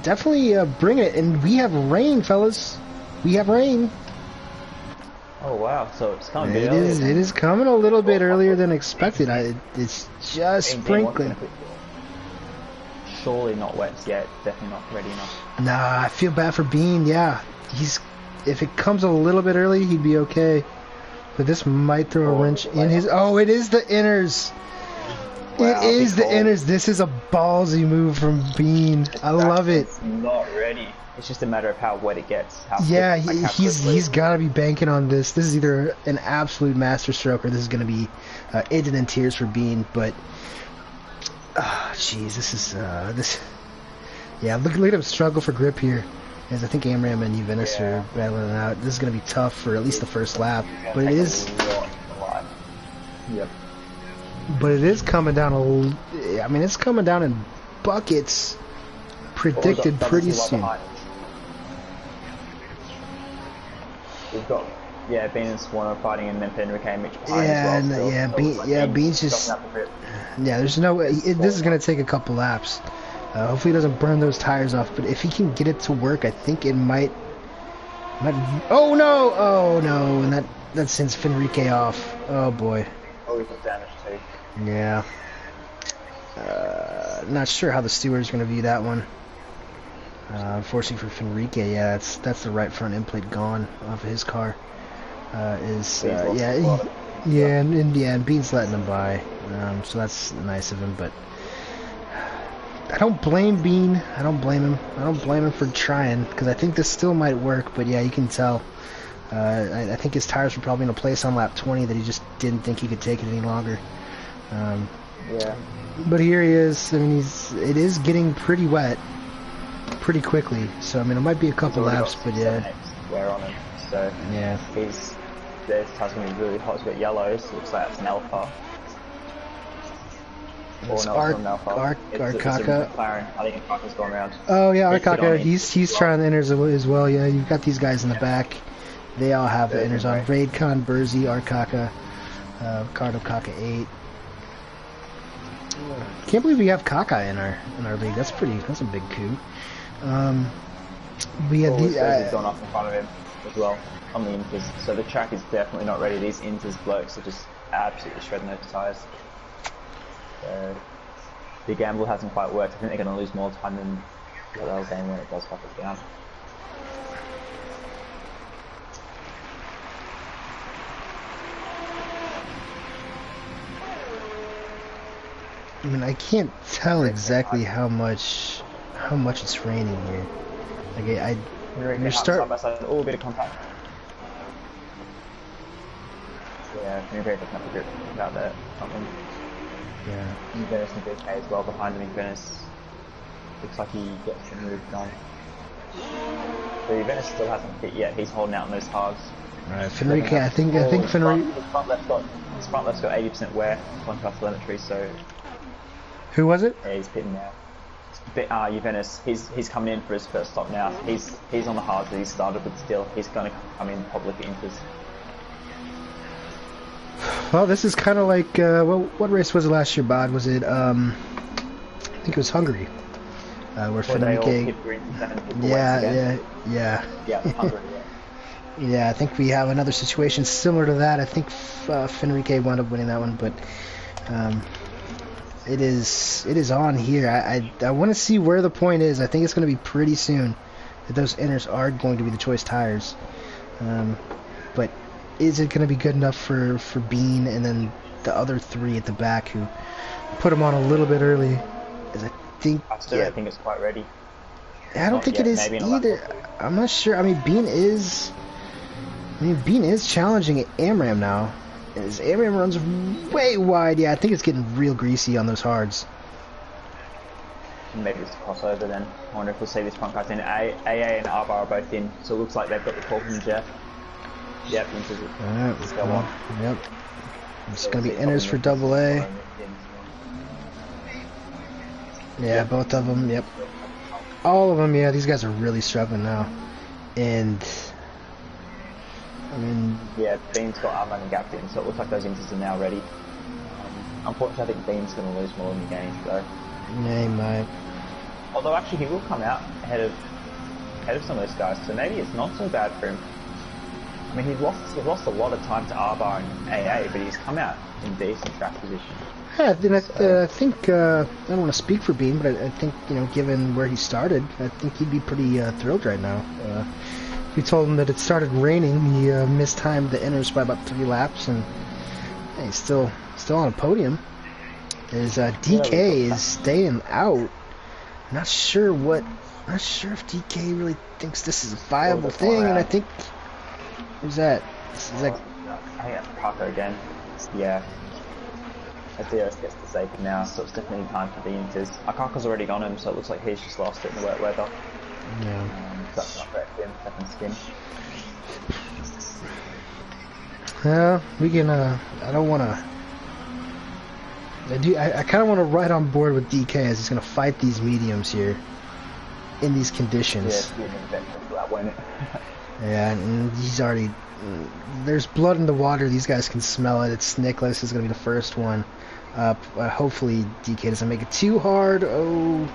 definitely bringing it, and we have rain, fellas. We have rain. Oh wow! So it's coming. It is coming a little bit earlier than expected. It's just sprinkling. Surely not wet yet. Definitely not ready enough. Nah, I feel bad for Bean. Yeah, if it comes a little bit early, he'd be okay. But this might throw a wrench in his. Oh, it is the inners. Wow, it is the inners. This is a ballsy move from Bean. I love it. It's not ready. It's just a matter of how wet it gets. Yeah, he's got to be banking on this. This is either an absolute masterstroke or this is going to be ended in tears for Bean. But jeez, this is this. Yeah, look at him struggle for grip here. As I think Amram and Juventus are battling it out. This is going to be tough for at least the first lap. But it is. Yep. But it is coming down I mean, it's coming down in buckets. Predicted pretty soon. We've got Bean and Swarner fighting, and then Enrique and Mitch behind as well. Bean's just there's no way. This is gonna take a couple laps. Hopefully he doesn't burn those tires off, but if he can get it to work, I think it might. Oh no, and that sends Fenrique off. Oh boy. Oh, we got damage too. Yeah. Not sure how the steward's gonna view that one. Unfortunately for Fenrique, yeah, that's the right front end plate gone off of his car. And Bean's letting him by, so that's nice of him. But I don't blame Bean. I don't blame him. I don't blame him for trying, because I think this still might work. But yeah, you can tell. I think his tires were probably in a place on lap 20 that he just didn't think he could take it any longer. But here he is. I mean, it is getting pretty wet pretty quickly, so I mean it might be a couple laps, but yeah. Wear on him, so yeah. There's tires gonna be really hot. It's got yellows. Looks like it's an Alpha. It's Arkaka. I think Arkaka's going around. Oh yeah, Arkaka. He's trying the inners as well. Yeah, you've got these guys in the back. They all have the inners on. Raidcon, Burzy, Arkaka, Ricardo Kaka 8. Can't believe we have Kaka in our league. That's a big coup. We had these gone off in front of him as well on the inters, so the track is definitely not ready. These inters blokes are just absolutely shredding those tyres. So the gamble hasn't quite worked. I think they're going to lose more time than the other game when it does pop it down. I mean, I can't tell exactly how much it's raining here. Like you're side by side, a bit of contact. Yeah, Enrique doesn't have to grip about that. Yeah. Venice and BK as well behind him. Venice looks like he gets the move done. So Venice still hasn't hit yet. He's holding out on those halves. Right, Fenrique. I think Fenrique. His front left's got 80% wear. Contrast telemetry, so. Who was it? Yeah, he's pitting now. Juventus, he's coming in for his first stop now. He's on the hards that he started, but still, he's going to come in public interest. Well, this is kind of like, what race was it last year, Bod? Was it, I think it was Hungary, where Fenrique... Yeah. Yeah, Hungary, yeah. Yeah, I think we have another situation similar to that. I think Fenrique wound up winning that one, but it is on here. I want to see where the point is. I think it's going to be pretty soon that those inners are going to be the choice tires. But is it going to be good enough for Bean and then the other three at the back who put them on a little bit early? I still don't think it's quite ready. I don't think it is either. I'm not sure. I mean, Bean is challenging AMRAM now. As AMRAM runs way wide, yeah, I think it's getting real greasy on those hards. Maybe it's a crossover then. I wonder if we'll see this front guys in. AA and Arbar are both in, so it looks like they've got the call from Jeff. Yep, into it. Alright, let's go on. Yep. It's going to be inners for AA. Yeah, both of them, yep. All of them, yeah, these guys are really struggling now. And... I mean... Yeah, Bean's got Armand and gapped in, so it looks like those inters are now ready. Unfortunately, I think Bean's going to lose more than he gains, though. Yeah, he might. Although, actually, he will come out ahead of some of those guys, so maybe it's not so bad for him. I mean, he's lost a lot of time to Arbar and AA, but he's come out in decent track position. Yeah, I think, I don't want to speak for Bean, but I think, you know, given where he started, I think he'd be pretty thrilled right now. We told him that it started raining, he mistimed the inners by about 3 laps, and yeah, he's still on a podium. His DK is staying out. Not sure if DK really thinks this is a viable thing, and I think... Who's that? Is that... I think that's Parker again. Yeah. Adios gets the safety now, so it's definitely time for the inters. Akaka's already gone him, so it looks like he's just lost it in the wet weather. Yeah. That's not correct for him, second skin. Well, we can, I don't want to... I kind of want to ride on board with DK as he's going to fight these mediums here in these conditions. Yeah, for that, won't it? Yeah, and he's already... There's blood in the water. These guys can smell it. It's Nicholas is going to be the first one up. Hopefully DK doesn't make it too hard. Oh...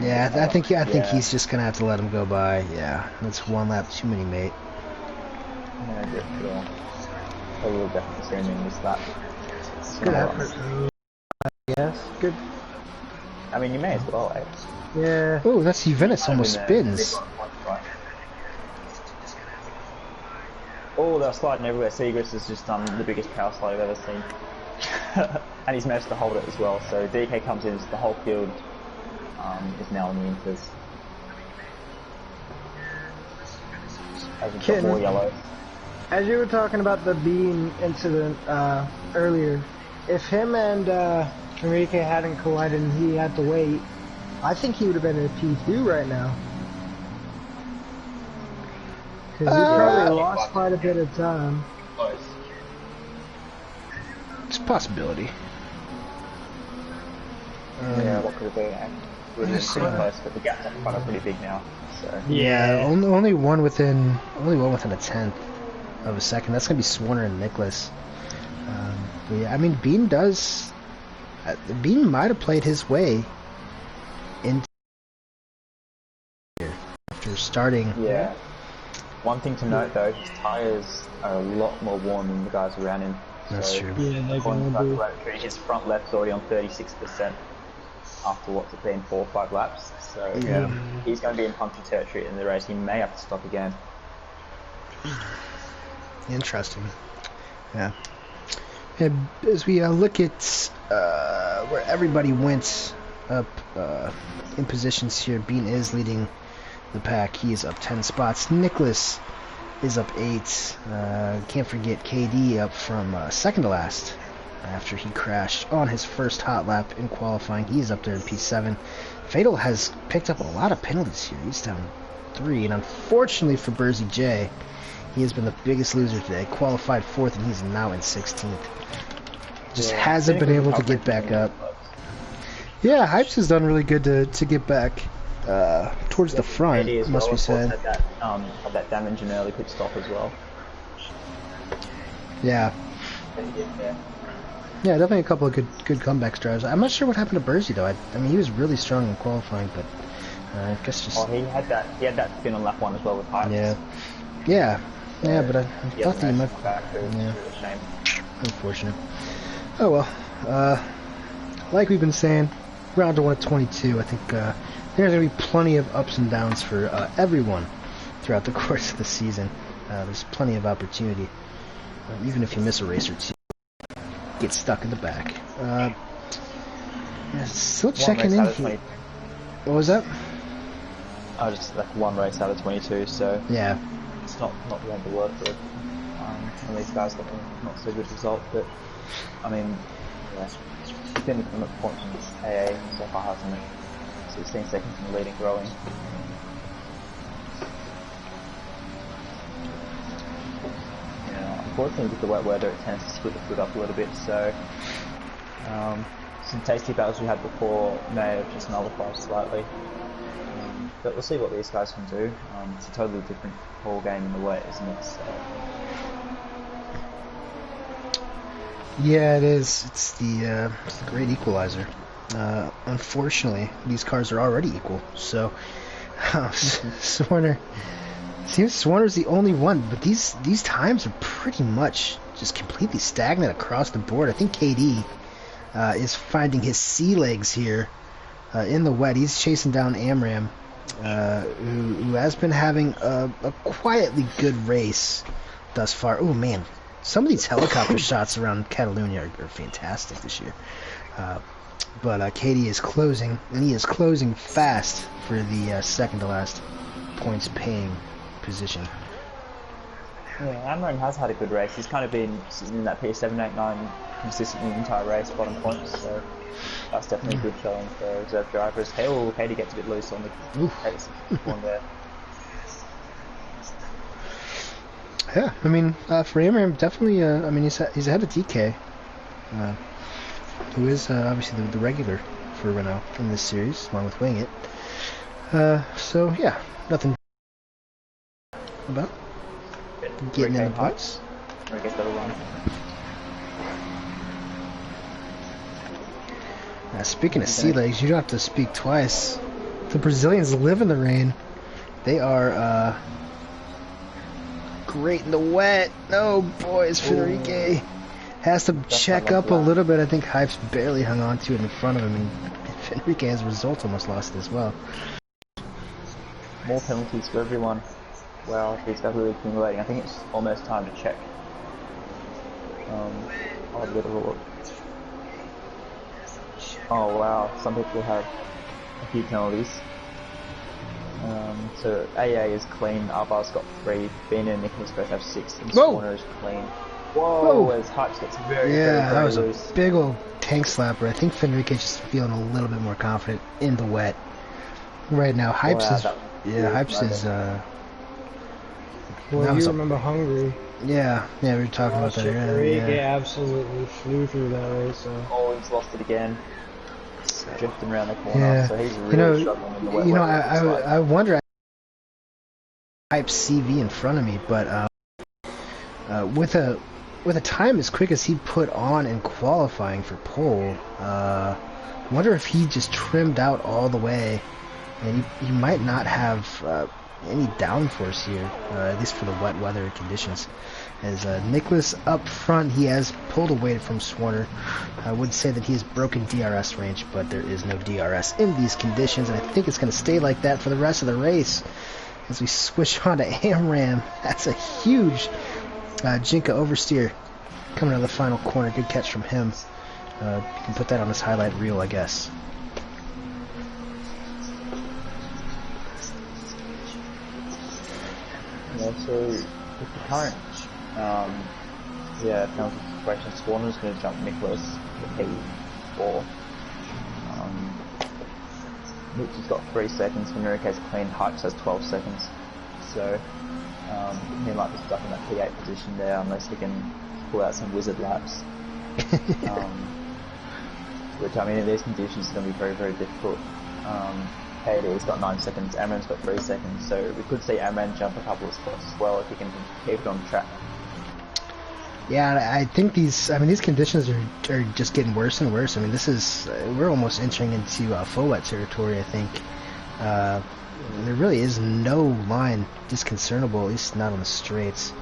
Yeah, I think he's just going to have to let him go by. Yeah, that's one lap too many, mate. Yeah, good. Yeah. I will definitely see him in this lap. Good effort. Yes, good. I mean, you may as well, eh? Yeah. Oh, that's Juventus almost spins. Oh, they're sliding everywhere. Seagrass has just done the biggest power slide I've ever seen. And he's managed to hold it as well. So DK comes in, the whole field is now on the inters. As we've got more yellows. As you were talking about the Bean incident earlier, if him and Enrique hadn't collided and he had to wait, I think he would have been in P2 right now. Because he probably lost quite a bit of time. It's a possibility. Yeah, what could it be? Pretty close, but the gaps are pretty big now. So. Yeah, only one within a tenth of a second. That's gonna be Swarner and Nicholas. Yeah, I mean Bean does. Bean might have played his way into after starting. Yeah. One thing to note though, his tires are a lot more worn than the guys around him. That's true. Yeah, they're gonna be. His front left's already on 36% after what's it been 4 or 5 laps. So yeah, he's going to be in puncture territory in the race. He may have to stop again. Interesting. Yeah. And as we look at where everybody went up in positions here, Bean is leading the pack. He is up 10 spots. Nicholas is up 8. Can't forget KD up from second to last after he crashed on his first hot lap in qualifying. He is up there in P7. Fatal has picked up a lot of penalties here. He's down 3, and unfortunately for Burzy J, he has been the biggest loser today. Qualified 4th, and he's now in 16th. Just hasn't been able to get back up. Yeah, Hypes has done really good to get back towards the front, Eddie as must well, be of course, said. had that damage in early pit stop as well. Yeah. Yeah. Yeah, definitely a couple of good comeback drives. I'm not sure what happened to Bursey though. I mean, he was really strong in qualifying, but I guess just. Oh, he had that spin on lap 1 as well with Hypes. Yeah, but I thought that he might. Yeah, It's a shame. unfortunate. Oh well. Like we've been saying, round to 122. I think there's gonna be plenty of ups and downs for everyone throughout the course of the season. There's plenty of opportunity, even if you miss a race or two. Get stuck in the back. Yeah, still checking in here. What was that? Just like 1 race out of 22, so Yeah. it's not the end of the world for some of these guys got a not so good result, but I mean, yeah, he's been from a point in this AA so far, hasn't it? 16 seconds in the lead and growing. Unfortunately, with the wet weather, it tends to split the foot up a little bit, so some tasty battles we had before may have just nullified slightly. But we'll see what these guys can do. It's a totally different ball game in the wet, isn't it? So. Yeah, it is. It's the great equalizer. Unfortunately, these cars are already equal, so Swarner. Seems Swarner's the only one, but these times are pretty much just completely stagnant across the board. I think KD is finding his sea legs here in the wet. He's chasing down AMRAM, who has been having a quietly good race thus far. Oh man, some of these helicopter shots around Catalonia are fantastic this year. But KD is closing, and he is closing fast for the second to last points paying position. Yeah, Amron has had a good race. He's kind of been sitting in that P789 consistently the entire race, bottom points, so that's definitely a good showing for reserve drivers. Katie gets a bit loose on the one there. Yeah, I mean, for Amram, definitely, I mean, he's ahead of DK, who is obviously the regular for Renault in this series, along with Wing It. So, yeah, nothing about getting in the points. Speaking of sea legs, you don't have to speak twice. The Brazilians live in the rain. They are great in the wet. No, boys, Federique has to check up a little bit. I think Hype's barely hung on to it in front of him, and Federique, as a result, almost lost it as well. More penalties for everyone. Wow, these guys are really accumulating. I think it's almost time to check. I'll have a bit of a look. Oh wow, some people have a few penalties. So AA is clean, Arbar's got 3, Bina and Nicholas both have 6, and Swarner is clean. Whoa! As Hypes gets very, that was loose. A big old tank slapper. I think Fenrique is just feeling a little bit more confident in the wet right now. Hypes is well, you remember Hungary. Yeah, we were talking about that. Fenrique absolutely flew through that race. So. Oh, he's lost it again. Drifting around the corner, so he's really struggling in the wet. I wonder. Hype CV in front of me, but with a time as quick as he put on in qualifying for pole, wonder if he just trimmed out all the way, and he might not have any downforce here, at least for the wet weather conditions. As Nicholas up front, he has pulled away from Swarner. I would say that he has broken DRS range, but there is no DRS in these conditions, and I think it's going to stay like that for the rest of the race. As we switch on to AMRAM, that's a huge Jinka oversteer coming out of the final corner. Good catch from him. You can put that on his highlight reel, I guess. Yeah, so with the current penalty situation, Swarner's going to jump Nicholas for P4. Mitch has got 3 seconds, Fenrique's clean, Hypes has 12 seconds. So he might be stuck in that P8 position there unless he can pull out some wizard laps. which I mean in these conditions is going to be very, very difficult. KD's got 9 seconds, Amran's got 3 seconds, so we could see Amran jump a couple of spots as well if he can keep it on track. Yeah, I think these conditions are just getting worse and worse. I mean, we're almost entering into full wet territory, I think. There really is no line disconcertible, at least not on the straights.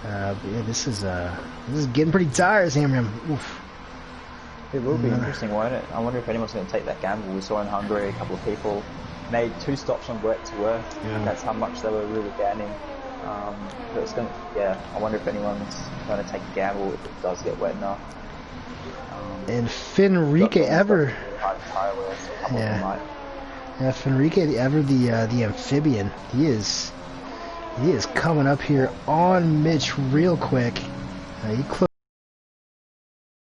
But yeah, this is getting pretty dire, Amram. Oof. It will be interesting, won't it? I wonder if anyone's going to take that gamble. We saw in Hungary a couple of people made 2 stops on wet to earth. Yeah. That's how much they were really gaining. But it's I wonder if anyone's going to take a gamble if it does get wet enough. And Fenrique Ever. Yeah, Fenrique Ever, the amphibian. He is coming up here on Mitch real quick. He closed.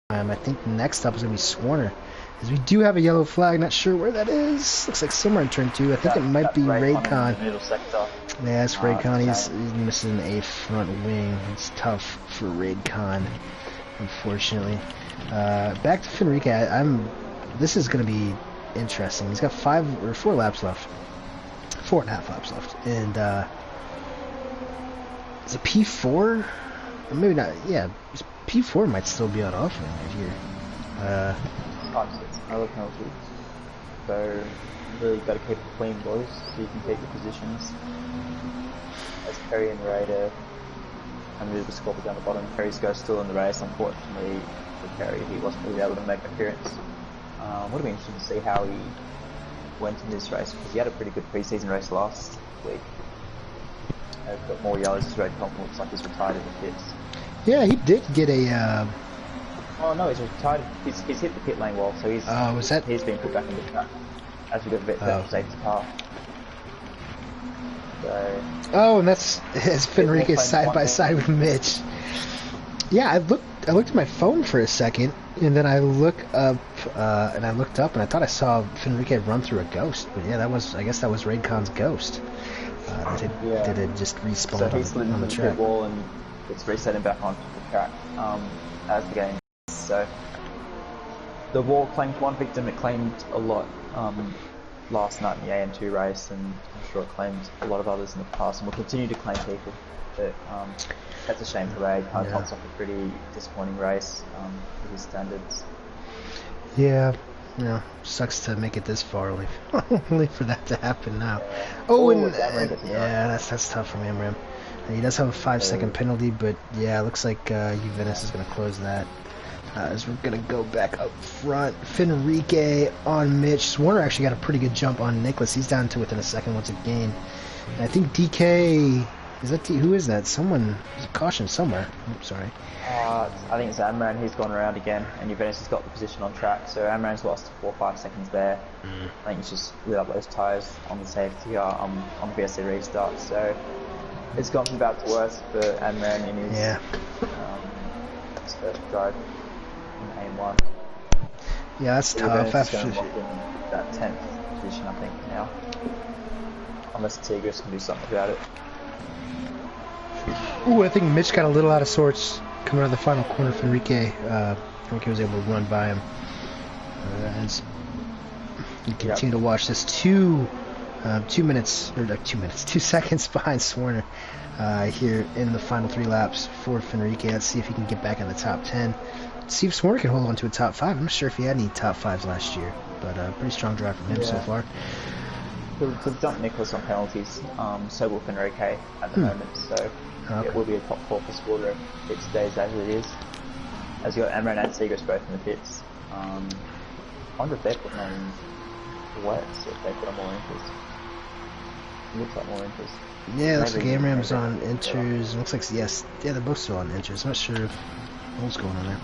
I think next up is going to be Swarner. As we do have a yellow flag, not sure where that is. Looks like somewhere in turn 2. I think it might be Raidcon. Yeah, it's Raidcon. He's missing a front wing. It's tough for Raidcon, unfortunately. Back to Fenrique. This is going to be interesting. He's got 4 laps left. 4.5 laps left. And is it P4? Or maybe not. Yeah, P4 might still be on offer right here. Other penalties. So really got to keep it clean, boys, so you can keep the positions. As Perry and Raider and move the scorpion down the bottom. Perry's go still in the race. Unfortunately for Perry, he wasn't really able to make an appearance. Would have been interesting to see how he went in this race because he had a pretty good pre-season race last week. I've got more yellows as red comp. Looks like he's retired in the pits. Yeah, he did get a. Oh no, he's retired. He's hit the pit lane wall, so he's been put back in the track as we got a bit better safety car. So. Oh, and that's Fenrique side by side with Mitch. Yeah, I looked at my phone for a second, and then I looked up, and I thought I saw Fenrique run through a ghost. But yeah, I guess that was Raidcon's ghost. Did it just respawn so he slid into the pit wall and it's resetting back onto the track as the game. So the wall claimed one victim. It claimed a lot last night in the AM2 race, and I'm sure it claimed a lot of others in the past, and will continue to claim people. But that's a shame for Raid. Kind of pops off a pretty disappointing race with his standards. Yeah. Sucks to make it this far, only for that to happen now. That's tough for Amram. He does have a 5-second penalty, but yeah, it looks like Juventus is going to close that. As we're going to go back up front. Fenrique on Mitch. Warner actually got a pretty good jump on Nicholas. He's down to within a second once again. And I think DK... who is that? Someone... There's a caution somewhere. I'm sorry. I think it's Amran. He's gone around again, and Juventus has got the position on track. So Amran's lost 4 or 5 seconds there. I think he's just lit up those tyres on the safety car on the VSC restart. So it's gone from bad to worse for Amran in his first drive in AM1. Yeah, that's tough. After that 10th position, I think now, unless Tigris can do something about it. Ooh, I think Mitch got a little out of sorts coming out of the final corner. Fenrique was able to run by him. As you continue to watch this 2 seconds behind Swarner here in the final 3 laps for Fenrique. Let's see if he can get back in the top 10. Let's see if Swarner can hold on to a top 5. I'm not sure if he had any top 5s last year, but pretty strong drive from him so far. He'll dump Nicholas on penalties, so will Fenrique at the moment, so it will be a top 4 for Swarner if it stays as it is. As you got Amran and Tigris both in the pits. I wonder if they're putting on wets, if they put on more inters. It looks like more inters. Yeah, it looks like Amram's on inters. Looks like, they're both still on inters. I'm not sure what's going on there.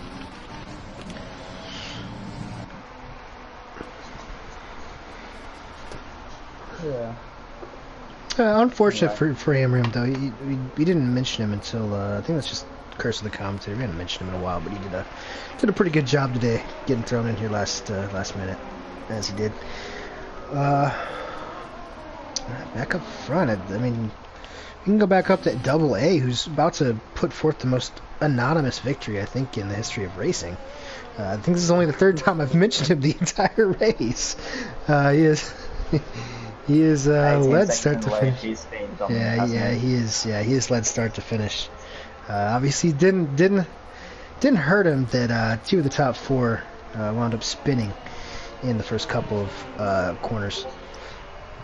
Yeah. Unfortunate for Amram, though. We didn't mention him until I think that's just curse of the commentator. We hadn't mentioned him in a while, but he did a pretty good job today, getting thrown in here last minute, as he did. Back up front, I mean, We can go back up to Double A, who's about to put forth the most anonymous victory, I think, in the history of racing. I think this is only the third time I've mentioned him the entire race. He is he is led start to finish. He is led start to finish. Obviously, didn't hurt him that two of the top four wound up spinning in the first couple of corners,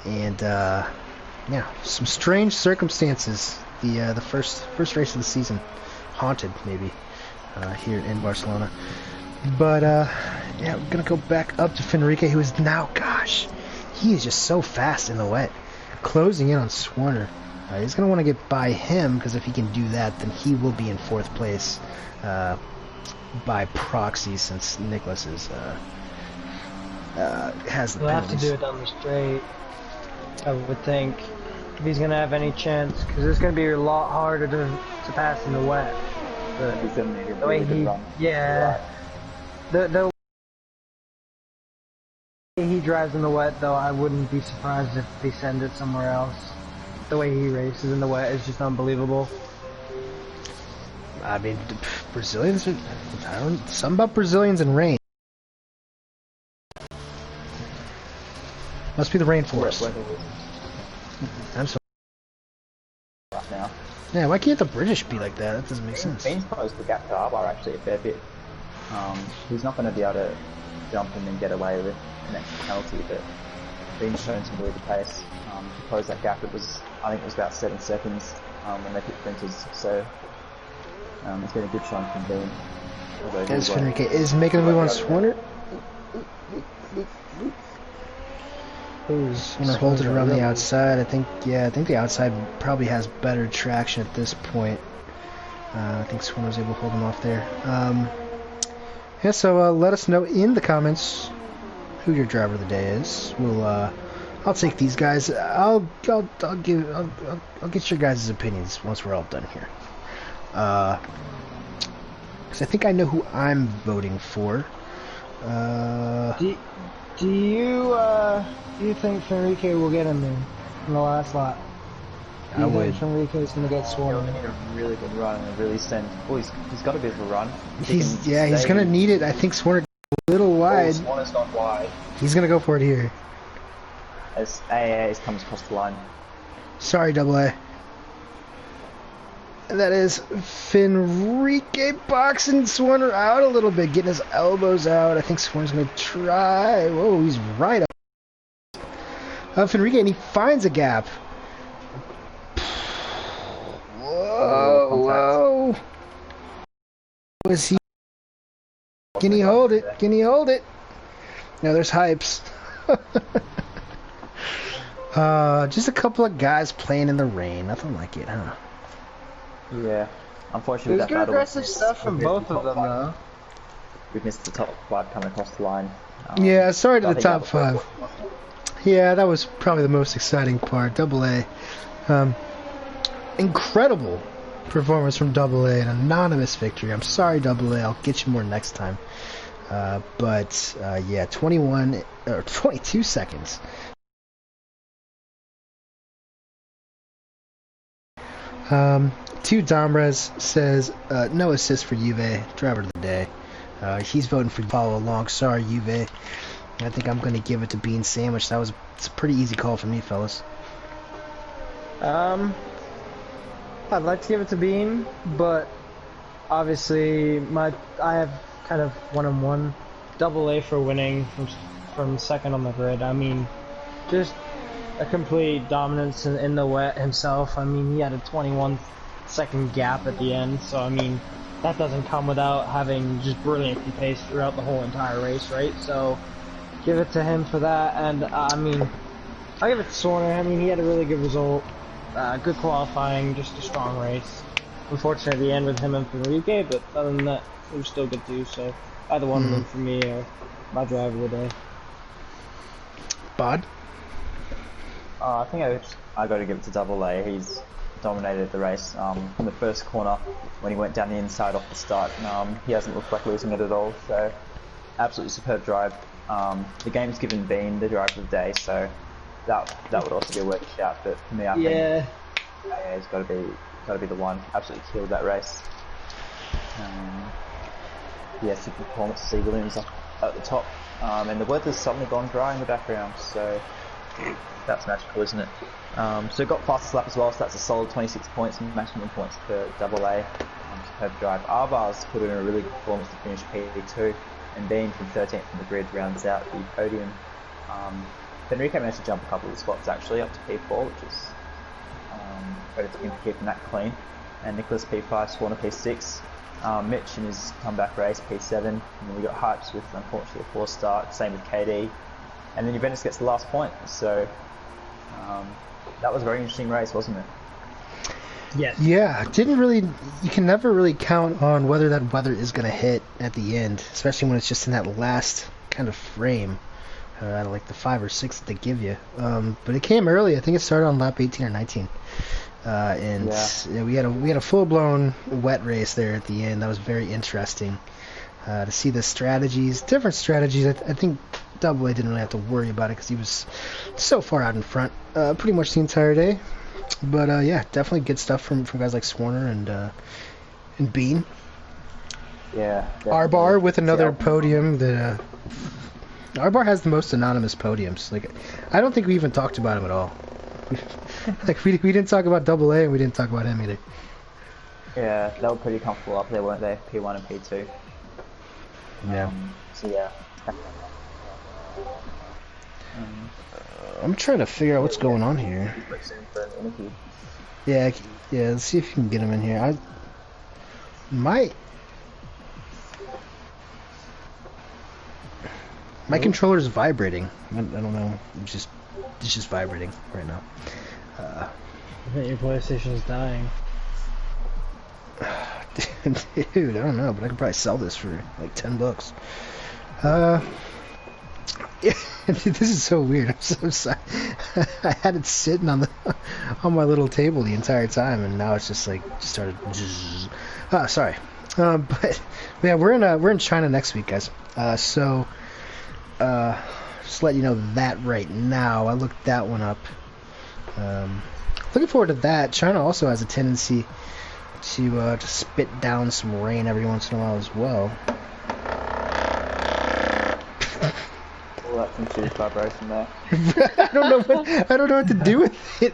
and yeah, some strange circumstances. The first race of the season, haunted maybe here in Barcelona. But yeah, we're gonna go back up to Fenrique, who is now, gosh, he is just so fast in the wet, closing in on Swarner. He's gonna want to get by him, because if he can do that, then he will be in fourth place by proxy, since Nicholas is has the He'll have to penalties. do it down the straight, I would think, if he's gonna have any chance, because it's gonna be a lot harder to pass in the wet. He's gonna need a The way really good he, run. yeah, the way he drives in the wet, though, I wouldn't be surprised if they send it somewhere else. The way he races in the wet is just unbelievable. I mean, Brazilians, something about Brazilians and rain. Must be the rainforest. I'm sorry. Right now. Yeah, why can't the British be like that? That doesn't make sense. Bean's closed the gap to Arbar actually a fair bit. He's not going to be able to jump in and get away with the next penalty, but Bean's shown some really good pace. To close that gap, I think it was about 7 seconds when they put printers, so it's been a good showing from Bean. As Fenrique is making a move on Swarner. Swarner holds it around the outside. I think the outside probably has better traction at this point. I think Swarner was able to hold him off there. Yeah, so let us know in the comments who your driver of the day is. I'll take these guys. I'll get your guys' opinions once we're all done here. Because I think I know who I'm voting for. Do you think Fenrique will get him in the last lap? I would. Fenrique is going to get sworn. He'll need a really good run and really send. Oh, he's got a bit of a run. He's going to need it. I think Swarner a little wide. Swarner's gone wide. He's going to go for it here. As AA comes across the line. Sorry, Double A. And that is Fenrique boxing Swarner out a little bit, getting his elbows out. I think Swarner's going to try. Whoa, he's right up. Fenrique, and he finds a gap. Whoa. Was he? Can he hold it? Can he hold it? No, there's hypes. Just a couple of guys playing in the rain. Nothing like it, huh? Yeah. Unfortunately, There's that good battle. aggressive stuff from both of them, though. We've missed the top 5 coming across the line. Yeah, sorry to I the think top that was- 5. Yeah, that was probably the most exciting part. Double A. Incredible performance from Double A, an anonymous victory. I'm sorry, Double A. I'll get you more next time. But yeah, 21 or 22 seconds. Two Domrez says no assist for Juve, driver of the day. He's voting for follow along. Sorry, Juve. I think I'm going to give it to Bean Sandwich. It's a pretty easy call for me, fellas. I'd like to give it to Bean, but obviously I have kind of 1-on-1. Double A for winning from second on the grid. I mean, just a complete dominance in the wet himself. I mean, he had a 21-second gap at the end, so I mean, that doesn't come without having just brilliant pace throughout the whole entire race, right? So, give it to him for that, and I mean, I'll give it to Swarner. I mean, he had a really good result, good qualifying, just a strong race. Unfortunate at the end with him and Fenrique, but other than that, it was still good too, so either one of them for me are my driver of the day. Bod? I think I got to give it to Double A. He's dominated the race from the first corner when he went down the inside off the start. He hasn't looked like losing it at all, so absolutely superb drive. The game's given Bean the driver of the day, so that would also be a worthy shout. But for me, I think Yeah, it's got to be the one. Absolutely killed that race. Yeah, super performance to see Williams up at the top. And the weather's suddenly gone dry in the background, so that's magical, isn't it? So got fastest lap as well, so that's a solid 26 points, maximum points for AA. Superb drive. Arbar's put in a really good performance to finish P2, and being from 13th from the grid rounds out the podium. Enrique managed to jump a couple of spots actually up to P4, which is credit to him for keeping that clean. And Nicholas P5, Swan P6. Mitch in his comeback race, P7, and then we got Hypes with unfortunately a 4 start, same with KD, and then Juventus gets the last point, so that was a very interesting race, wasn't it? Yes. Yeah, you can never really count on whether that weather is going to hit at the end, especially when it's just in that last kind of frame, out of like the 5 or 6 that they give you. But it came early. I think it started on lap 18 or 19. And yeah, we had a full-blown wet race there at the end. That was very interesting to see the strategies, different strategies. I think AA didn't really have to worry about it because he was so far out in front pretty much the entire day. But yeah, definitely good stuff from guys like Swarner and Bean. Yeah. Arbar with another podium. Arbar has the most anonymous podiums. Like, I don't think we even talked about him at all. We didn't talk about AA and we didn't talk about him either. Yeah, they were pretty comfortable up there, weren't they? P1 and P2. Yeah. So yeah. I'm trying to figure out what's going on here. Yeah, let's see if you can get him in here. My controller's vibrating. I don't know. It's just vibrating right now. I think your PlayStation's dying. Dude, I don't know, but I could probably sell this for like $10. Yeah, this is so weird. I'm so sorry. I had it sitting on my little table the entire time, and now it's just started. Sorry. But yeah, we're in China next week, guys. So just let you know that right now. I looked that one up. Looking forward to that. China also has a tendency to spit down some rain every once in a while as well. All that confused vibration there. I don't know what to do with it.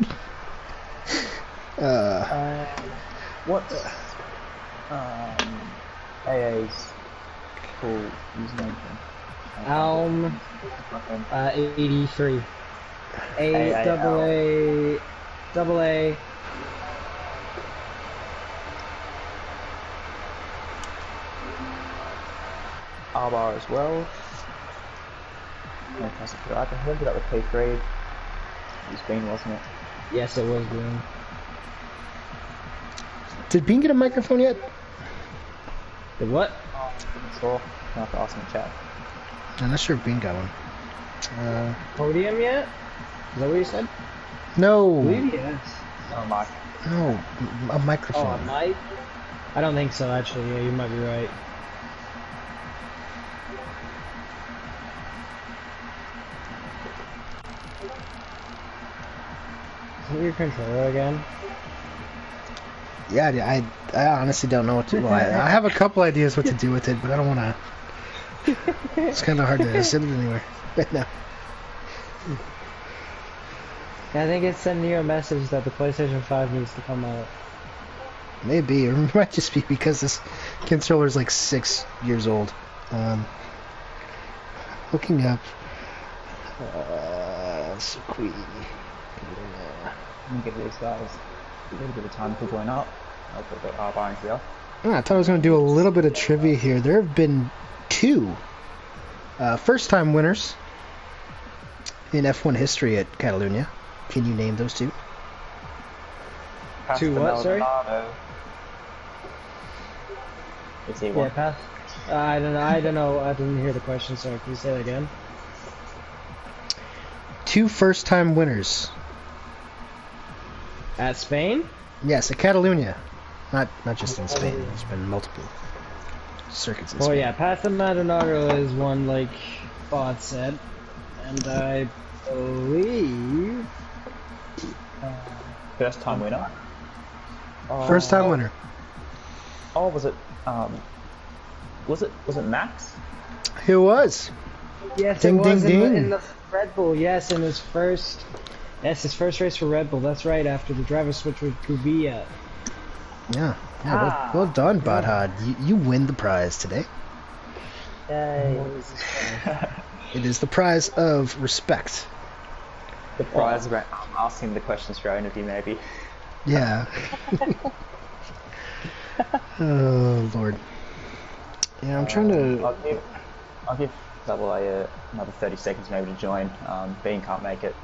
What's AA's cool username? Alm 83. AA. Arbar as well. Fantastic. I can hold it up with P3. It was Bean, wasn't it? Yes, it was Bean. Did Bean get a microphone yet? Did what? So, I have to ask in the chat. I'm not sure if Bean got one. Podium yet? Is that what you said? No. I believe yes. Oh, Mike. No, a microphone. Oh, a mic? I don't think so, actually. Yeah, you might be right. Is it your controller again? Yeah, I honestly don't know what to do. I have a couple ideas what to do with it, but I don't want to. It's kind of hard to send it anywhere right now. I think it's sending you a message that the PlayStation 5 needs to come out. Maybe, or it might just be because this controller is like 6 years old. Looking up. Queen. I'm gonna give these guys a little bit of time to join up. I'll put the Arbar into the off. I thought I was going to do a little bit of trivia here. There have been 2 first-time winners in F1 history at Catalunya. Can you name those 2? 2 what, sorry? Is he Yeah, one? pass. I don't know. I didn't hear the question, sorry. Can you say that again? 2 first-time winners. At Spain? Yes, at Catalunya. Not just in Spain. There's been multiple circuits in Spain. Oh yeah, Paz Maldonado is one, like Bot said, and I believe First time winner? First time winner. Oh, was it? Was it Max? It was. Yes, Ding, it was ding, in ding. the Red Bull. Yes, in his first. Yes, his first race for Red Bull. That's right. After the driver switch with Kuvia. Yeah. Well done, Badhad. You win the prize today. Yay. It is the prize of respect. The prize of asking the questions for our interview, maybe. Yeah. Oh, Lord. Yeah, I'm trying to... I'll give Double A another 30 seconds maybe to join. Bean can't make it.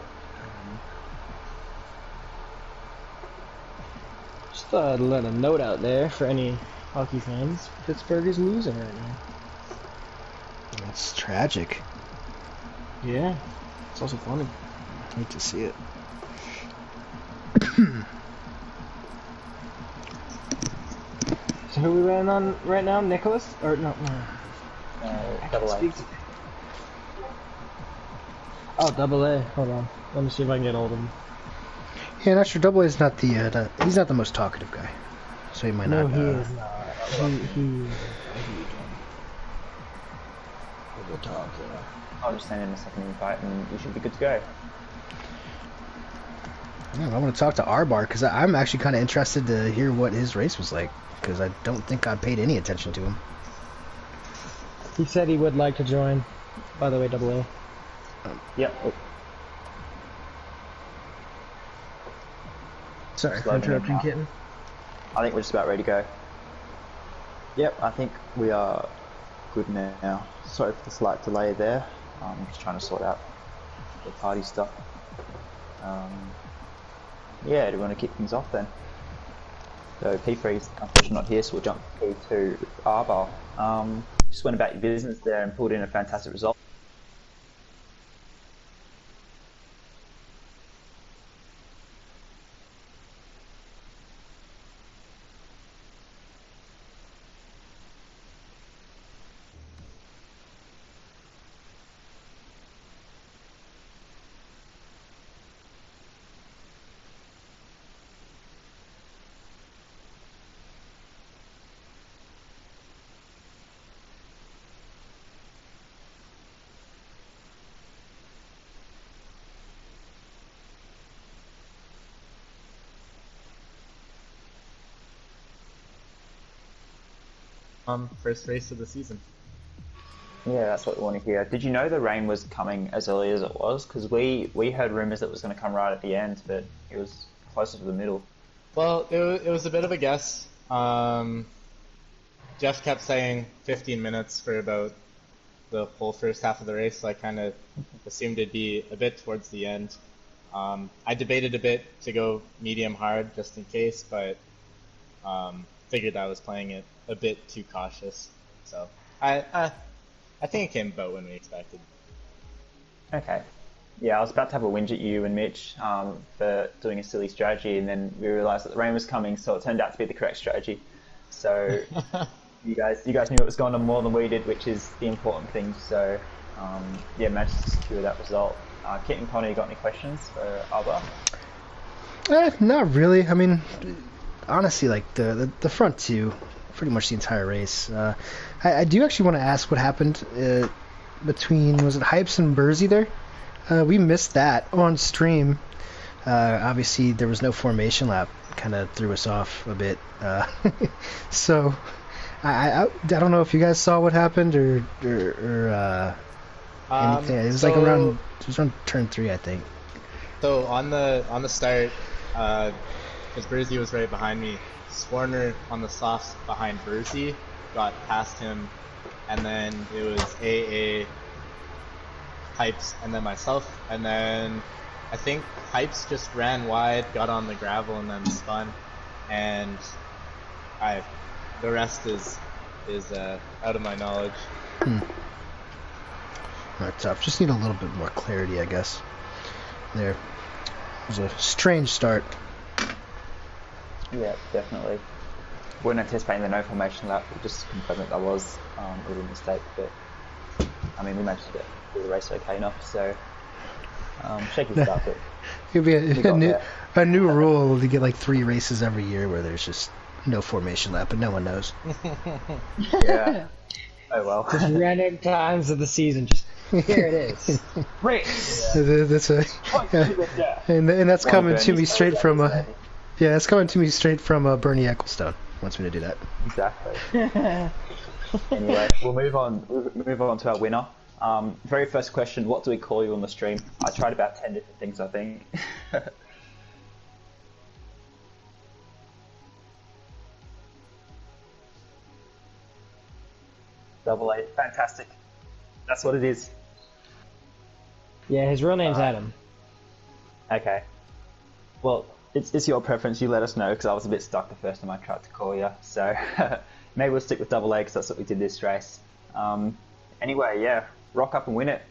Just thought I'd let a note out there for any hockey fans. Pittsburgh is losing right now. It's tragic. Yeah. It's also funny. I hate to see it. So who we ran on right now? Nicholas? Or no. Double A. Oh, Double A. Hold on. Let me see if I can get hold of him. Yeah, not sure. Double A is not he's not the most talkative guy, so he might No, not. he is not. He is a huge one. We'll talk, yeah. I'll just send him a second invite and we should be good to go. Yeah, I want to talk to Arbar because I'm actually kind of interested to hear what his race was like because I don't think I paid any attention to him. He said he would like to join. By the way, Double A. Yep. Sorry for Loading in interrupting, now. Kitten. I think we're just about ready to go. Yep, I think we are good now. Sorry for the slight delay there. I'm just trying to sort out the party stuff. Yeah, do we want to kick things off then? So P3's unfortunately not here, so we'll jump to P2 Arbar. Just went about your business there and pulled in a fantastic result. First race of the season. Yeah, that's what we want to hear. Did you know the rain was coming as early as it was? Because we heard rumours that it was going to come right at the end, but it was closer to the middle. Well, it was a bit of a guess. Jeff kept saying 15 minutes for about the whole first half of the race, so I kind of assumed it'd be a bit towards the end. I debated a bit to go medium hard just in case, but figured I was playing it a bit too cautious. So I think it came about when we expected. Okay. Yeah, I was about to have a whinge at you and Mitch for doing a silly strategy, and then we realised that the rain was coming, so it turned out to be the correct strategy. So you guys knew what was going on more than we did, which is the important thing. So yeah, managed to secure that result. Kit and Connie, you got any questions for Alba? Not really. I mean, honestly, like the front two, pretty much the entire race. I do actually want to ask what happened between, was it Hypes and Bursey there? We missed that on stream. Obviously, there was no formation lap. Kind of threw us off a bit. So, I don't know if you guys saw what happened or anything. It was like around turn 3, I think. So on the start, because Bursey was right behind me, Swarner on the softs behind Bursey got past him, and then it was AA, Hypes, and then myself, and then I think Hypes just ran wide, got on the gravel, and then spun, and the rest is out of my knowledge. Not tough. Just need a little bit more clarity, I guess. There. It was a strange start. Yeah, definitely. Weren't anticipating the no formation lap. We just confirmed that was a little mistake, but I mean we managed to get through the race okay enough. So shaky start, but It'd be We got there. a new rule to get like 3 races every year where there's just no formation lap, but no one knows. Yeah. Oh well. Just random times of the season, just here it is. Race. That's a, and that's One coming of to me Bernie's straight from favourites, yeah, that's coming to me straight from Bernie Ecclestone. Wants me to do that. Exactly. Anyway, we'll move on. We'll move on to our winner. Very first question: what do we call you on the stream? I tried about 10 different things, I think. Double A, fantastic. That's what it is. Yeah, his real name's Adam. Okay. Well, it's your preference. You let us know because I was a bit stuck the first time I tried to call you. So maybe we'll stick with double A because that's what we did this race. Anyway, yeah, rock up and win it.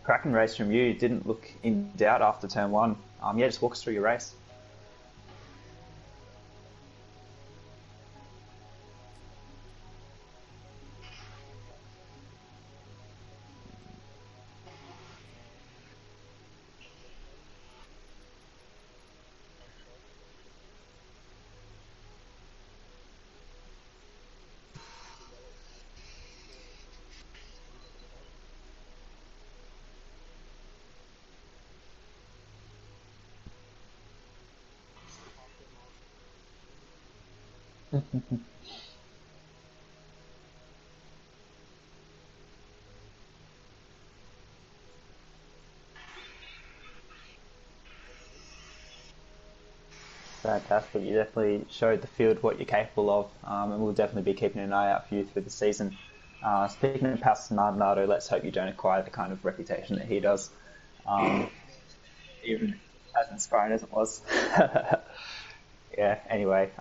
Cracking race from you. Didn't look in doubt after turn 1. Yeah, just walk us through your race. Fantastic. You definitely showed the field what you're capable of, and we'll definitely be keeping an eye out for you through the season. Speaking of Pastor Maldonado, let's hope you don't acquire the kind of reputation that he does, even as inspiring as it was. Yeah, anyway,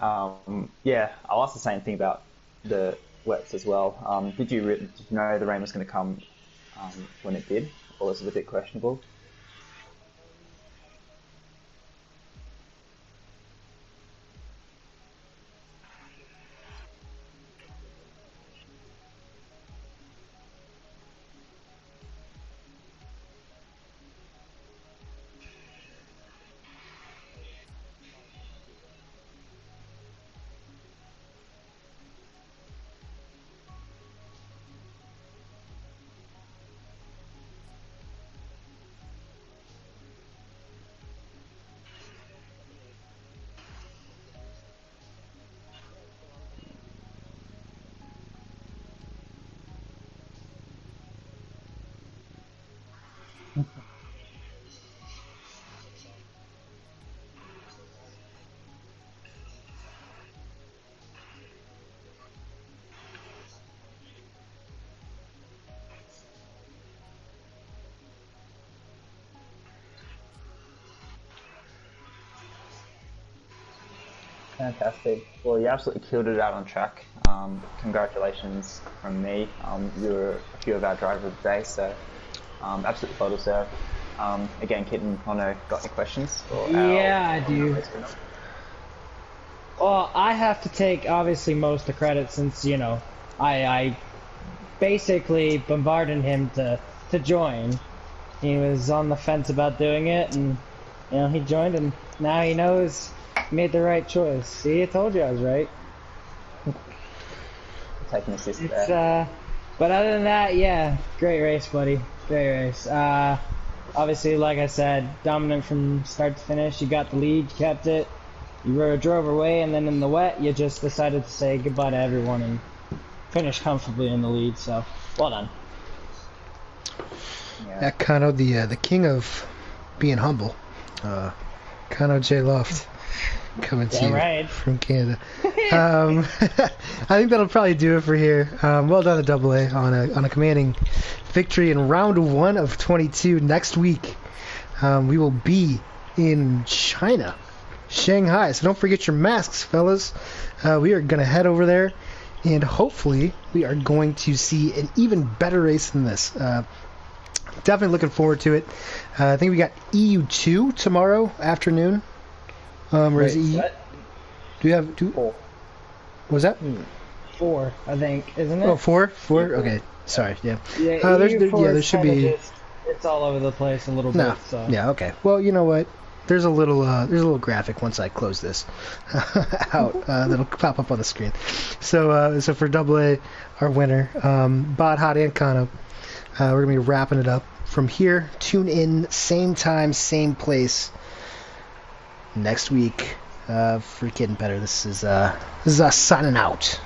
yeah, I'll ask the same thing about the wets as well. Did you know the rain was going to come when it did, or was it a bit questionable? Fantastic. Well, you absolutely killed it out on track. Congratulations from me. You were a few of our drivers of the day, so absolutely well deserved. Again, Kitten, Mono, got any questions? Yeah, I do. Well, I have to take obviously most of the credit since, you know, I basically bombarded him to join. He was on the fence about doing it, and you know, he joined, and now he knows he made the right choice. See, I told you I was right. Taking assist there. But other than that, yeah, great race, buddy. Great race. Obviously, like I said, dominant from start to finish. You got the lead, you kept it. You drove away, and then in the wet, you just decided to say goodbye to everyone and finish comfortably in the lead. So, well done. Yeah, Kano, the king of being humble. Kano J Loft coming to you from Canada. I think that'll probably do it for here. Well done to Double A on a commanding victory in round 1 of 22. Next week, we will be in China, Shanghai. So don't forget your masks, fellas. We are going to head over there, and hopefully we are going to see an even better race than this. Definitely looking forward to it. I think we got EU2 tomorrow afternoon. Or is it EU? What? Do we have 4? What was that? 4, I think, isn't it? Oh, 4? 4? Okay. Sorry, yeah. Yeah, there should be... It's all over the place a little No. bit. So Yeah. Okay. Well, you know what? There's a little graphic once I close this out that'll pop up on the screen. So for Double A, our winner, Bod, Hot, and Kano. We're gonna be wrapping it up from here. Tune in, same time, same place next week for Kid and Better. This is us signing out.